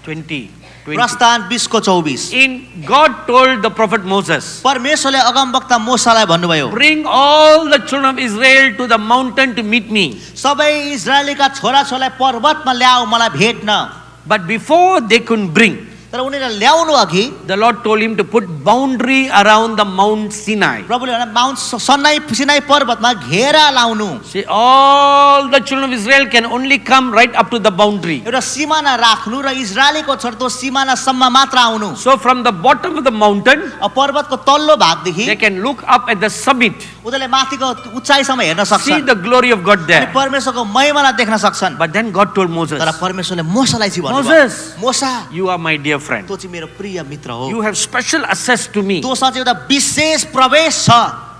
20. प्रस्थान 20 को 24 In God told the prophet Moses, परमेश्वरले अगमवक्ता मोसालाई भन्नुभयो, bring all the children of Israel to the mountain to meet me. सबै इजरायलीका छोराछोरीलाई पर्वतमा ल्याऊ मलाई भेट्न। But before they could bring, तर तर उनीहरूलाई ल्याउनु अघि the Lord told him to put boundary around the Mount Sinai. प्रभुले भने माउन्ट सिनाई पर्वतमा घेरा लाउनु, See, all the children of Israel can only come right up to the boundary. एउटा सिमाना राख्नु र इजरायलीको छोटो सिमानासम्म मात्र आउनु। So from the bottom of the mountain, पर्वतको तल्लो भागदेखि they can look up at the summit, उनीहरूले माथिको उचाइसम्म हेर्न see सक्छन्, the glory of God अनि there. परमेश्वरको महिमालाई देख्न सक्छन्। But then God told Moses, तर परमेश्वरले मोसालाई चाहिँ भन्नुभयो, Moses, मोसा you are my dear friend. तँ चाहिँ मेरो प्रिय मित्र हो, You have special access to me. तँसँग चाहिँ एउटा विशेष प्रवेश छ,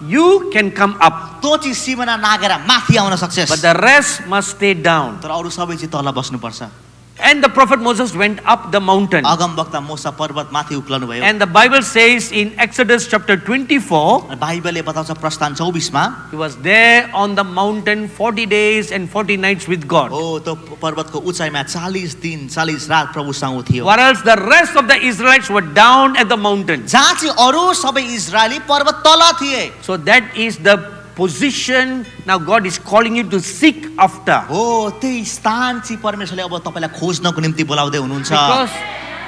You can come up, तँ चाहिँ सिमाना नागेर माथि आउन सक्छस्, but the rest must stay down. तर अरू सबै चाहिँ तल बस्नुपर्छ। And the prophet Moses went up the mountain. अगमवक्ता मोसा पर्वत माथि उक्लनु भयो। And the Bible says in Exodus chapter 24, बाइबलले बताउँछ प्रस्थान 24 मा, he was there on the mountain 40 days and 40 nights with God. हो त्यो पर्वतको उचाइमा 40 दिन 40 रात प्रभुसँग थियो। Or else the rest of the Israelites were down at the mountain. जहाँ चाहिँ अरू सबै इजरायली पर्वत तल थिए। So that is the position now God is calling you to seek after. हो त्यही स्थान चाहिँ परमेश्वरले अब तपाईलाई खोज्नको निम्ति बोलाउँदै हुनुहुन्छ। Because,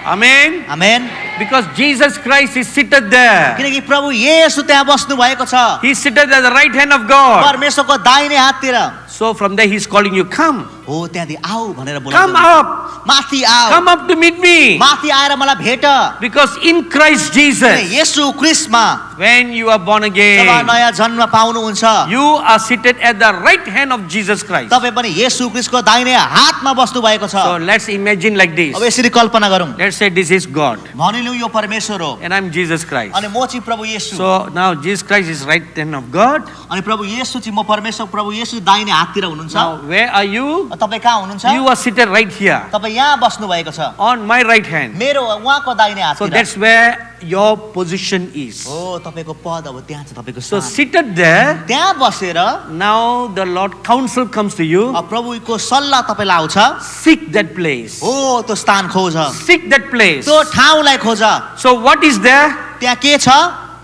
amen. Amen. Because Jesus Christ is seated there. किनकि प्रभु येशू त्यहाँ बस्नु भएको छ, He is seated at the right hand of God. परमेश्वरको दाहिने हाततिर। So from there He is calling you, come. हो त्यहाँदेखि आऊ भनेर बोलाउँदै Come हुनुहुन्छ। up. माथि आऊ, Come up to meet me. माथि आएर मलाई भेट। Because in Christ Jesus, Yeshu ख्रीष्टमा when you are born job again, नयाँ जन्म पाउनुहुन्छ, you are seated at the right hand of Jesus Christ. तपाई पनि येशू ख्रीष्टको दाहिने हातमा बस्नु भएको छ। So let's imagine like this. अब यसरी कल्पना गरौँ, Let's say this is God भनिलिउँ यो परमेश्वर हो and I'm Jesus Christ. अनि म चाहिँ प्रभु येशू। So now Jesus Christ is right hand of God. अनि प्रभु येशू चाहिँ म परमेश्वर प्रभु येशू दाहिने हाततिर हुनुहुन्छ। Now where are you? तपाई कहाँ हुनुहुन्छ? You are seated right here तपाई यहाँ बस्नु भएको छ, on my right hand. मेरो उहाँको दाहिने So हाततिर। that's where your position is. हो तपाईको पद अब त्यहाँ छ, तपाईको So स्थान। seated there, त्यहाँ बसेर now the Lord counsel comes to you. अब प्रभुको सल्लाह तपाईलाई आउँछ, Seek that place. हो त्यो स्थान खोज, Seek that place. त्यो ठाउँलाई खोज। So what is there? त्यहाँ के छ?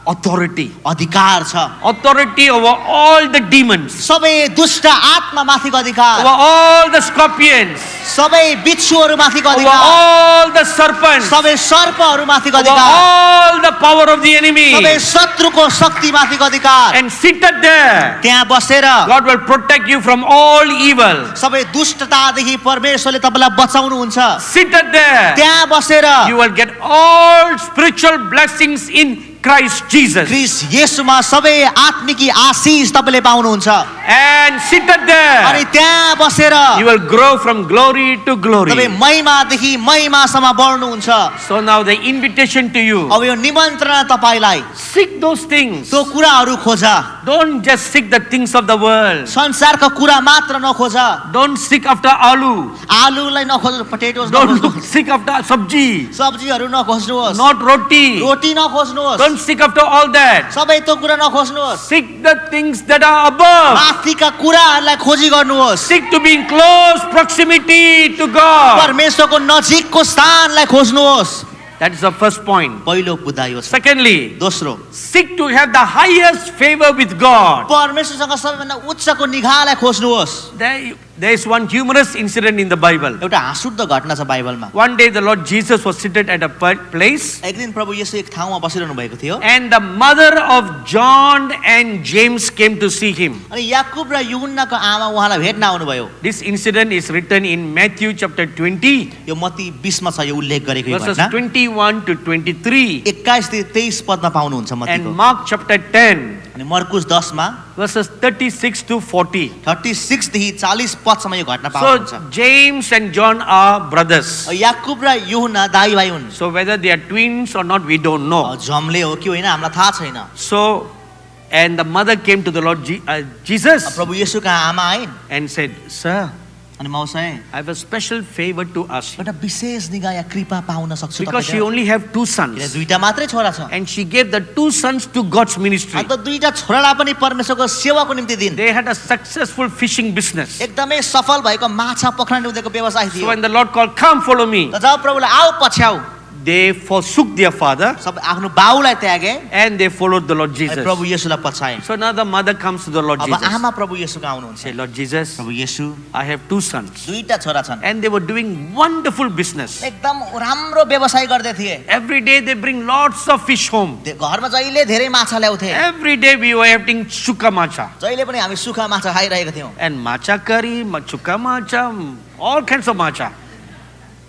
Authority. अधिकार छ, Authority over all the demons, सबै दुष्ट आत्मा माथिको अधिकार, over all the scorpions, सबै बिच्छुहरू माथिको over अधिकार, all the serpents, सबै सर्पहरू माथिको over अधिकार, all the power of the enemy. सबै शत्रुको शक्ति माथिको अधिकार। And seated there, त्यहाँ बसेर God will protect you from all evil. सबै दुष्टतादेखि परमेश्वरले तपाईलाई बचाउनुहुन्छ। Seated there, त्यहाँ बसेर you will get all spiritual blessings in Christ Jesus. Christ येशूमा सबै आत्मिकी आशीष तपाईले पाउनुहुन्छ। And seated अनि there, त्यहाँ बसेर you will grow from glory to glory. तपाईँ महिमादेखि महिमासम्म बढ्नुहुन्छ। So now the invitation to you, अब यो निमन्त्रणा तपाईलाई seek those things. त्यो कुराहरू खोज, Don't just seek the things of the world. संसारका कुरा मात्र नखोज। Don't seek after aloo. आलुलाई नखोज्नु, पोटेटोज Don't नखोज्नु, seek after sabji. सब्जीहरू नखोज्नुहोस्, Not roti. Roti नखोज्नुहोस्, Don't seek after all that. सबै त्यो कुरा नखोज्नुहोस्। Seek the things that are above. माथिका कुराहरूलाई खोजी गर्नुहोस्, Seek to be in close proximity to God. परमेश्वरको नजिकको स्थानलाई खोज्नुहोस्। That is the first point. पहिलो मुद्दा यो छ। Secondly, दोस्रो, seek to have the highest favor with God. परमेश्वरसँग सबैभन्दा उच्चको निगाहलाई खोज्नुहोस्। There is one humorous incident in the Bible. एउटा हाँसउठ्दो घटना छ बाइबलमा। One day the Lord Jesus was seated at a place, एक दिन प्रभु येशू एक ठाउँमा बसिरहनु भएको थियो, and the mother of John and James came to see him. अनि याकुब र यूहन्नाको आमा उहाँलाई भेट्न आउनुभयो। This incident is written in Matthew chapter 20, यो मत्ती 20 मा छ यो उल्लेख गरेको यो verses घटना। 21 to 23, 21 देखि 23 पदमा पाउनुहुन्छ and मत्तीको। Mark chapter 10, अनि मर्कुस 10 मा verses 36 to 40. 36 देखि 40 पदसम्म यो घटना So पाउनुहुन्छ। James and John are brothers. Yakub र यूहन्ना दाइ भाइ हुन्। So whether they are twins or not, we don't know. जमले हो कि होइन हामीलाई थाहा छैन। So, and the mother came to the Lord Jesus प्रभु येशूका आमा आइन् and said, Sir, अनि मौसाए I have a special favor to ask you. एउटा विशेष निगाह या कृपा पाउन सक्छु Because she तपाईबाट। only have two किन sons. दुईटा मात्रै छोरा छ, And she gave the two sons to God's ministry. अन्त दुईटा छोरालाई पनि परमेश्वरको सेवाको निम्ति दिन्। They had a successful fishing business. एकदमै सफल भएको माछा पक्रने उनीहरूको व्यवसाय So थियो। when the Lord called, come follow me, त जब प्रभुले आऊ पछ्याऊ, they forsook their father सब आफ्नो बाउलाई त्यागे and they followed the Lord अनि Jesus. प्रभु येशूलाई पछाए So now the mother comes to the Lord अब Jesus. आमा प्रभु येशूको आउनुहुन्छ Say, Lord Jesus, प्रभु येशू I have 2 sons. दुईटा छोरा छन् And they were doing wonderful business. एकदम राम्रो व्यवसाय गर्दै थिए Every day they bring lots of fish home. घरमा जहिले धेरै माछा ल्याउँथे Every day we were having chuka macha. जहिले पनि हामी सुखा माछा खाइरहेका थियौँ And macha curry, chuka macha, all kinds of macha.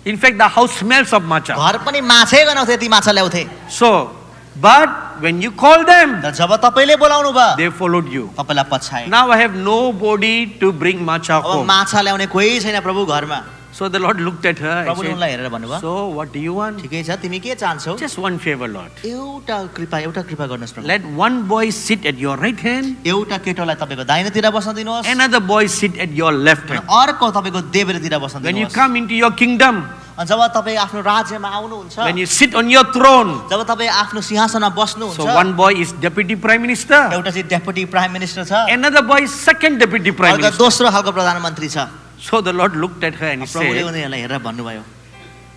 In fact, the house smells of macha. घर पनि माछै बनाउँथे ती माछा ल्याउँथे So, but when you call them, तर जब तपाईँले बोलाउनु भयो they followed you. तपाईँलाई पछाए Now I have nobody to bring macha अब home. माछा ल्याउने कोही छैन प्रभु घरमा So the Lord looked at her and प्रभुले उनलाई said, हेरेर भन्नुभयो so what do you want? ठिकै छ तिमी के चाहन्छौ Just one favor, Lord. एउटा कृपा गर्नुहोस् प्रभु Let one boy sit at your right hand, एउटा केटोलाई तपाईँको दाहिनेतिर बस्न दिनुहोस् another boy sit at your left अनि hand. अर्को तपाईँको देब्रेतिर बस्न When you दिनुहोस् come into your kingdom, अनि जब तपाईँ आफ्नो राज्यमा आउनुहुन्छ when you sit on your throne, जब तपाईँ आफ्नो सिंहासनमा so बस्नुहुन्छ one boy is deputy prime minister, एउटा चाहिँ डेपुटी प्राइम मिनिस्टर छ another boy is second deputy prime अर्को minister. दोस्रो खालको प्रधानमन्त्री छ So the Lord looked at her and he प्रभुले said, उनीहरूलाई हेरेर भन्नुभयो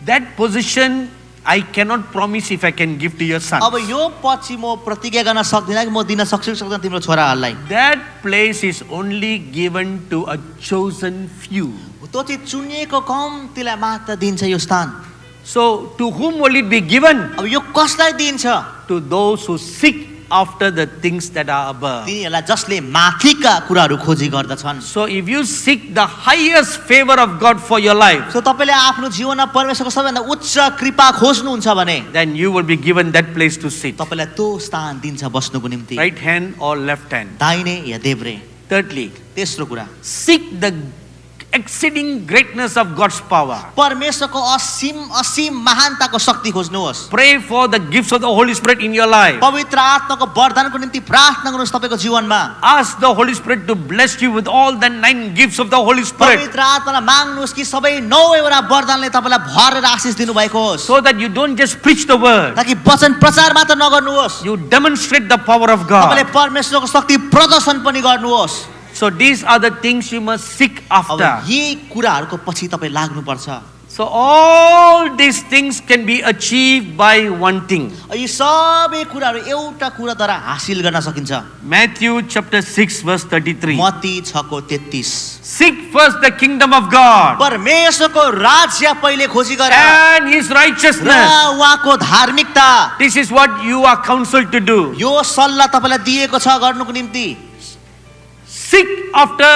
that position I cannot promise if I can give to your son. अब यो पछि म प्रतिज्ञा गर्न सक्दिनँ कि म दिन सक्छु कि सक्दैन तिम्रो छोराहरूलाई That place is only given to a chosen few. त्यो चाहिँ चुनिएको कम्तीलाई मात्र दिन्छ यो स्थान So to whom will it be given? अब यो कसलाई दिन्छ To those who seek after the things that are above. तिनीहरूलाई जसले माथिका कुराहरू खोजी गर्दछन् So if you seek the highest favor of God for your life, so तपाईँले आफ्नो जीवनमा परमेश्वरको सबैभन्दा उच्च कृपा खोज्नुहुन्छ भने then you will be given that place to sit. तपाईँलाई त्यो स्थान दिन्छ बस्नुको निम्ति Right hand or left hand. दाहिने या देब्रे Thirdly, तेस्रो कुरा seek the exceeding greatness of God's power. परमेश्वरको असीम महानताको शक्ति खोज्नुहोस् Pray for the gifts of the Holy Spirit in your life. पवित्र आत्माको वरदानको निम्ति प्रार्थना गर्नुहोस् तपाईँको जीवनमा Ask the Holy Spirit to bless you with all the 9 gifts of the Holy Spirit, पवित्र आत्मालाई माग्नुहोस् कि सबै 9वटा वरदानले तपाईँलाई भरेर आशिष दिनुभएको होस् so that you don't just preach the word, ताकि वचन प्रचार मात्र नगर्नुहोस् you demonstrate the power of तपाईँले God. परमेश्वरको शक्ति प्रदर्शन पनि गर्नुहोस् So these are the things you must seek अब after. यी कुराहरूको पछि तपाईँ लाग्नुपर्छ So all these things can be achieved by one thing. यी सबै कुराहरू एउटा कुराद्वारा हासिल गर्न सकिन्छ Matthew chapter 6 verse 33. Matthew 6:33 Seek first the kingdom of God परमेश्वरको राज्य पहिले खोजी गर and his र righteousness. उहाँको धार्मिकता This is what you are counseled to do. यो सल्लाह तपाईँलाई दिएको छ गर्नुको निम्ति Seek after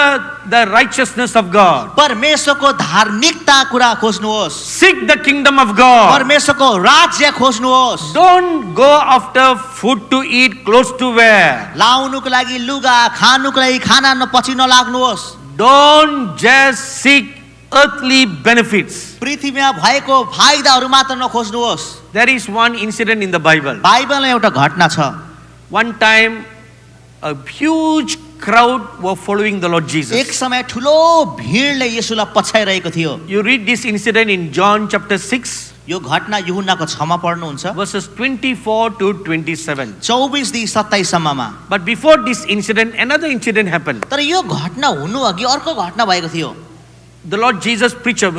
the righteousness of God. परमेश्वरको धार्मिकता कुरा खोज्नुहोस् Seek the kingdom of God. परमेश्वरको राज्य खोज्नुहोस् Don't go after food to eat, clothes to wear. लाउनुको लागि लुगा खानुको लागि खाना पछि नलाग्नुहोस् Don't just seek earthly benefits. पृथ्वीमा भएको फाइदाहरू मात्र नखोज्नुहोस् There is one incident in the Bible. बाइबलमा एउटा घटना छ One time, a huge crowd were following the Lord एक Jesus. समय ठुलो भिडले येशूलाई पछ्याइरहेको थियो You read this incident in John chapter 6, यो घटना यूहन्नाको 6मा पढ्नुहुन्छ verses 24 to 27. 24 देखि 27 सम्ममा But before this incident, another incident happened. तर यो घटना हुनु अघि अर्को घटना भएको थियो The Lord Jesus preached a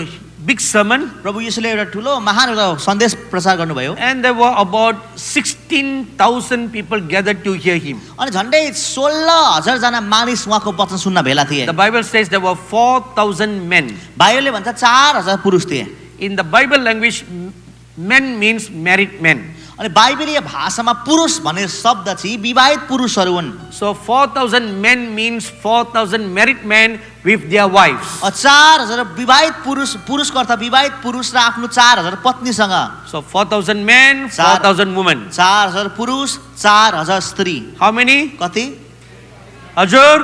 big sermon, प्रभु येशूले एउटा ठुलो महान एउटा सन्देश प्रचार गर्नुभयो and there were about 16,000 people gathered to hear him. अनि झन्डै 16,000 जना मानिस उहाँको वचन सुन्न भेला थिए The Bible says there were 4,000 men. बाइबलले भन्छ 4,000 पुरुष थिए In the Bible language, men means married men. अनि बाइबलीय भाषामा पुरुष भन्ने शब्द चाहिँ विवाहित पुरुषहरू हुन् So 4,000 men means 4,000 married men with their wives. 4,000 विवाहित पुरुषको अर्थ विवाहित पुरुष र आफ्नो 4,000 पत्नीसँग So 4,000 men, 4,000 women. 4,000 पुरुष 4,000 स्त्री How many? कति Ajur?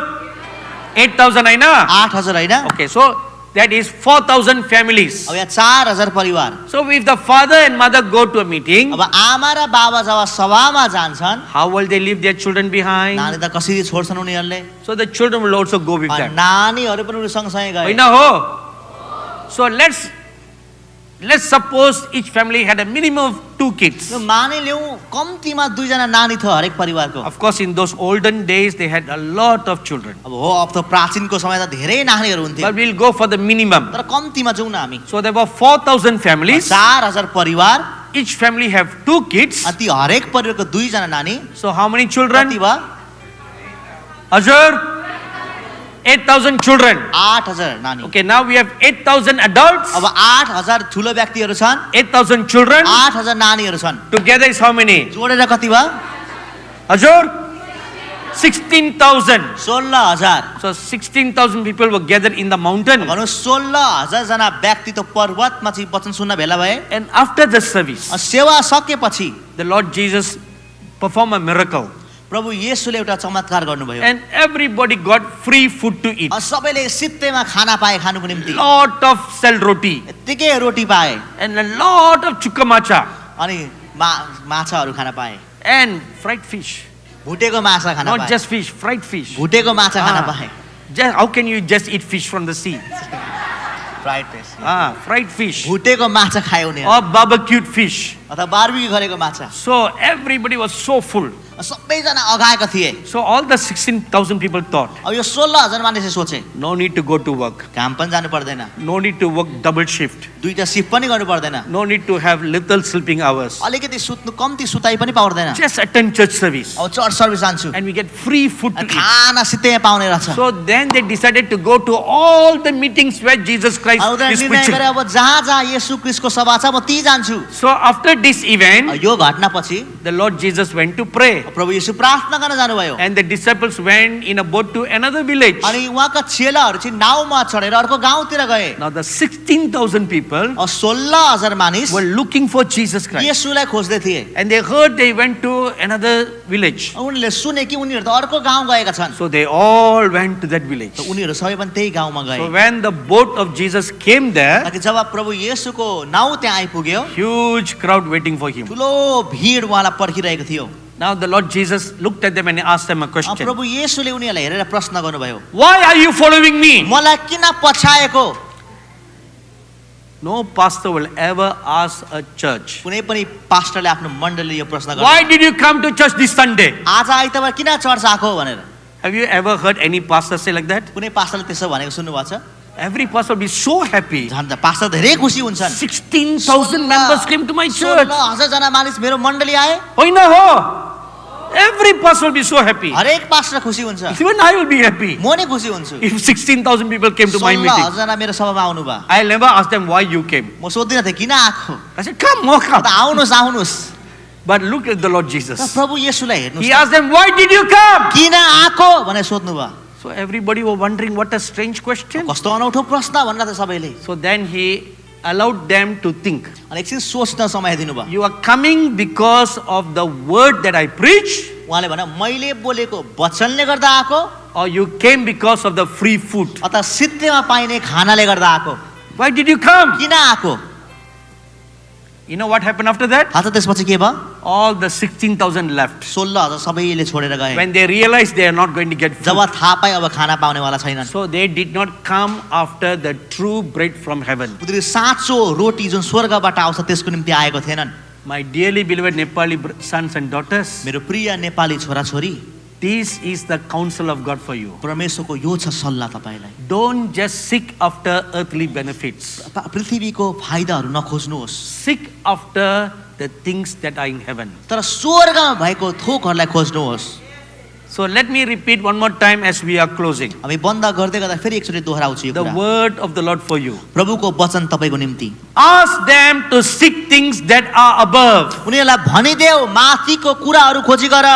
8,000 I know. 8,000 होइन Okay, so that is 4,000 families. अब यहाँ 4,000 परिवार So if the father and mother go to a meeting, अब आमा र बाबा जब सभामा जान्छन् how will they leave their children behind? नानी त कसरी छोड्छन् उनीहरूले So the children will also go with them. नानीहरू पनि उनीहरू सँगसँगै गए होइन हो? So let's suppose each family had a minimum of 2 kids. मानिलिउँ कम्तीमा 2 जना नानी थियो हरेक परिवारको Of course, in those olden days, they had a lot of children. अब हो अब त प्राचीनको समय त धेरै नानीहरू हुन्थे But we'll go for the minimum. तर कम्तीमा जाउँ न हामी So there were 4,000 families, 4,000 परिवार each family have 2 kids. ती हरेक परिवारको 2 जना नानी So how many children? कति भयो Azur? 8,000 children. 8000 नानी Okay, now we have 8,000 adults, अब 8000 ठुलो व्यक्तिहरू छन् 8,000 children. 8000 नानीहरू छन् Together is how many? जोडेर कति भयो Azur? 16,000. 16000 So 16,000 people were gathered in the mountain. भनौँ 16000 जना व्यक्ति त पर्वतमा चाहिँ वचन सुन्न भेला भए And after the service, सेवा सकेपछि the Lord Jesus performed a miracle. प्रभु येशूले एउटा चमत्कार गर्नुभयो And everybody got free food to eat. सबैले सित्तैमा खाना पाए खानुको निम्ति Lot of sell roti यत्तिकै रोटी पाए and a lot of chukamacha अनि माछाहरू खान पाए and fried fish. भुटेको माछा खान Not पाए just fish, fried fish. भुटेको माछा खान Ah. पाए How can you just eat fish from the sea? Fried fish Fried fish भुटेको माछा खायो उनीहरू or barbecued fish. अथवा बारबिक्यू गरेको माछा So everybody was so full. सबैजना अगाएका थिए So all the 16,000 people thought, अब यो 16000 मानिसले सोचे no need to go to work. काम पनि जानु पर्दैन No need to work double shift. दुईटा सिफ्ट पनि गर्नु पर्दैन No need to have little sleeping hours. अलिकति सुत्नु कम्ती सुताइ पनि पाउँदैन Just attend church service अब चर्च सर्भिस जान्छु and we get free food to eat. खाना सित्तैमा पाउने रहेछ So then they decided to go to all the meetings where Jesus Christ उनीहरूले is निर्णय preaching. गरे अब जहाँ जहाँ येशू क्रिस्टको सभा छ म ती जान्छु So after this event, यो घटनापछि the Lord Jesus went to pray. प्रभु येशू प्रार्थना गर्न जानुभयो And the disciples went in a boat to another village. अनि उहाँका चेलाहरू चाहिँ नाउमा चढेर अर्को गाउँतिर गए Now the 16,000 people 16000 मानिस were looking for Jesus Christ. येशूलाई खोज्दै थिए And they heard they went to another village. उनीहरूले सुने कि उनीहरू त अर्को गाउँ गएका छन् So they all went to that village. उनीहरू सबै पनि त्यही गाउँमा गए So when the boat of Jesus came there, ताकि जब प्रभु येशूको नाउ त्यहाँ आइपुग्यो huge crowd waiting for him. ठुलो भिड उहाँलाई पर्खिरहेको थियो Now the Lord Jesus looked at them and asked them a question. प्रभु येशूले उनीहरूलाई हेरेर प्रश्न गर्नुभयो Why are you following me? मलाई किन पछाएको No pastor will ever ask a church, कुनै पनि पास्टरले आफ्नो मण्डलीले यो प्रश्न गर्छ why did you come to church this Sunday? आज आइतबार किन चर्च आएको भनेर Have you ever heard any pastor say like that? कुनै पास्टरले त्यसो भनेको सुन्नुभएको छ Every pastor will be so happy. झन् त पास्टर धेरै खुसी हुन्छन् 16,000 members came to my church. 16000 जना मानिस मेरो मण्डली आए Hoina ho. Every pastor will be so happy. हरेक पास्टर खुसी हुन्छ Even I will be happy म नै खुसी हुन्छु if 16,000 people came to my meeting. 16000 जना मेरो सभामा आउनु भयो I'll never ask them why you came. म सोध्दिनँ थिएँ किन आएको I said, come, more त come. आउनुहोस् आउनुहोस् But look at the Lord तर Jesus. प्रभु येशूलाई हेर्नुहोस् He asked them, why did you come? किन आएको भनेर सोध्नु भयो So everybody were wondering, what a strange question. कस्तो अनौठो प्रश्न भन्न त सबैले So then he allowed them to think. अनि एकछिन सोच्न समय दिनुभयो You are coming because of the word that I preach, उहाँले भने मैले बोलेको वचनले गर्दा आएको or you came because of the free food? अथवा सित्तैमा पाइने खानाले गर्दा आएको Why did you come? किन आएको You know what happened after that? थाहा छ त्यसपछि के भयो All the 16,000 left. 16000 सबैले छोडेर गए When they realized they are not going to get food. जब थाहा पाए अब खाना पाउनेवाला छैनन् So they did not come after the true bread from heaven. उनीहरू साँचो रोटी जुन स्वर्गबाट आउँछ त्यसको निम्ति आएको थिएनन् My dearly beloved Nepali sons and daughters, मेरो प्रिय नेपाली छोराछोरी this is the counsel of God for you. परमेश्वरको यो छ सल्लाह तपाईलाई Don't just seek after earthly benefits. पृथ्वीको फाइदाहरू नखोज्नुहोस् Seek after the things that are in heaven. तर स्वर्गमा भएको थोकहरूलाई खोज्नुहोस् So let me repeat one more time as we are closing. हामी बन्द गर्दै गर्दा फेरि एकचोटि दोहोऱ्याउँछु यो The कुरा word of the Lord for you. प्रभुको वचन तपाईको निम्ति Ask them to seek things that are above. उनीहरूलाई भनिदेऊ माथिको कुराहरू खोजी गर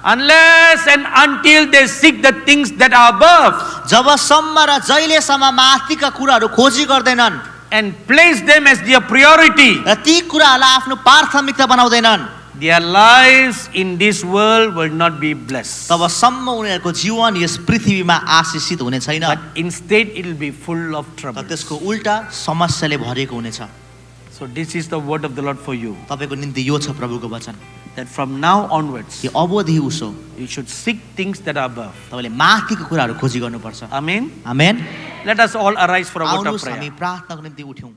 Unless and until they seek the things that are above जबसम्म र जहिलेसम्म माथिका कुराहरू खोजी गर्दैनन् and place them as their priority, र ती कुराहरूलाई आफ्नो प्राथमिकता बनाउँदैनन् their lives in this world will not be blessed. तबसम्म उनीहरूको जीवन यस पृथ्वीमा आशिषित हुने छैन But instead it will be full of trouble. तर त्यसको उल्टा समस्याले भरिएको हुनेछ So this is the word of the Lord for you. तपाईको निम्ति यो छ प्रभुको वचन That from now onwards, कि अवधि उसो you should seek things that are above. तपाईले माथिको कुराहरू खोजी गर्नुपर्छ Amen. Amen Let us all arise for a vote of आउनुहोस् prayer. हामी प्रार्थनाको निम्ति उठ्यौँ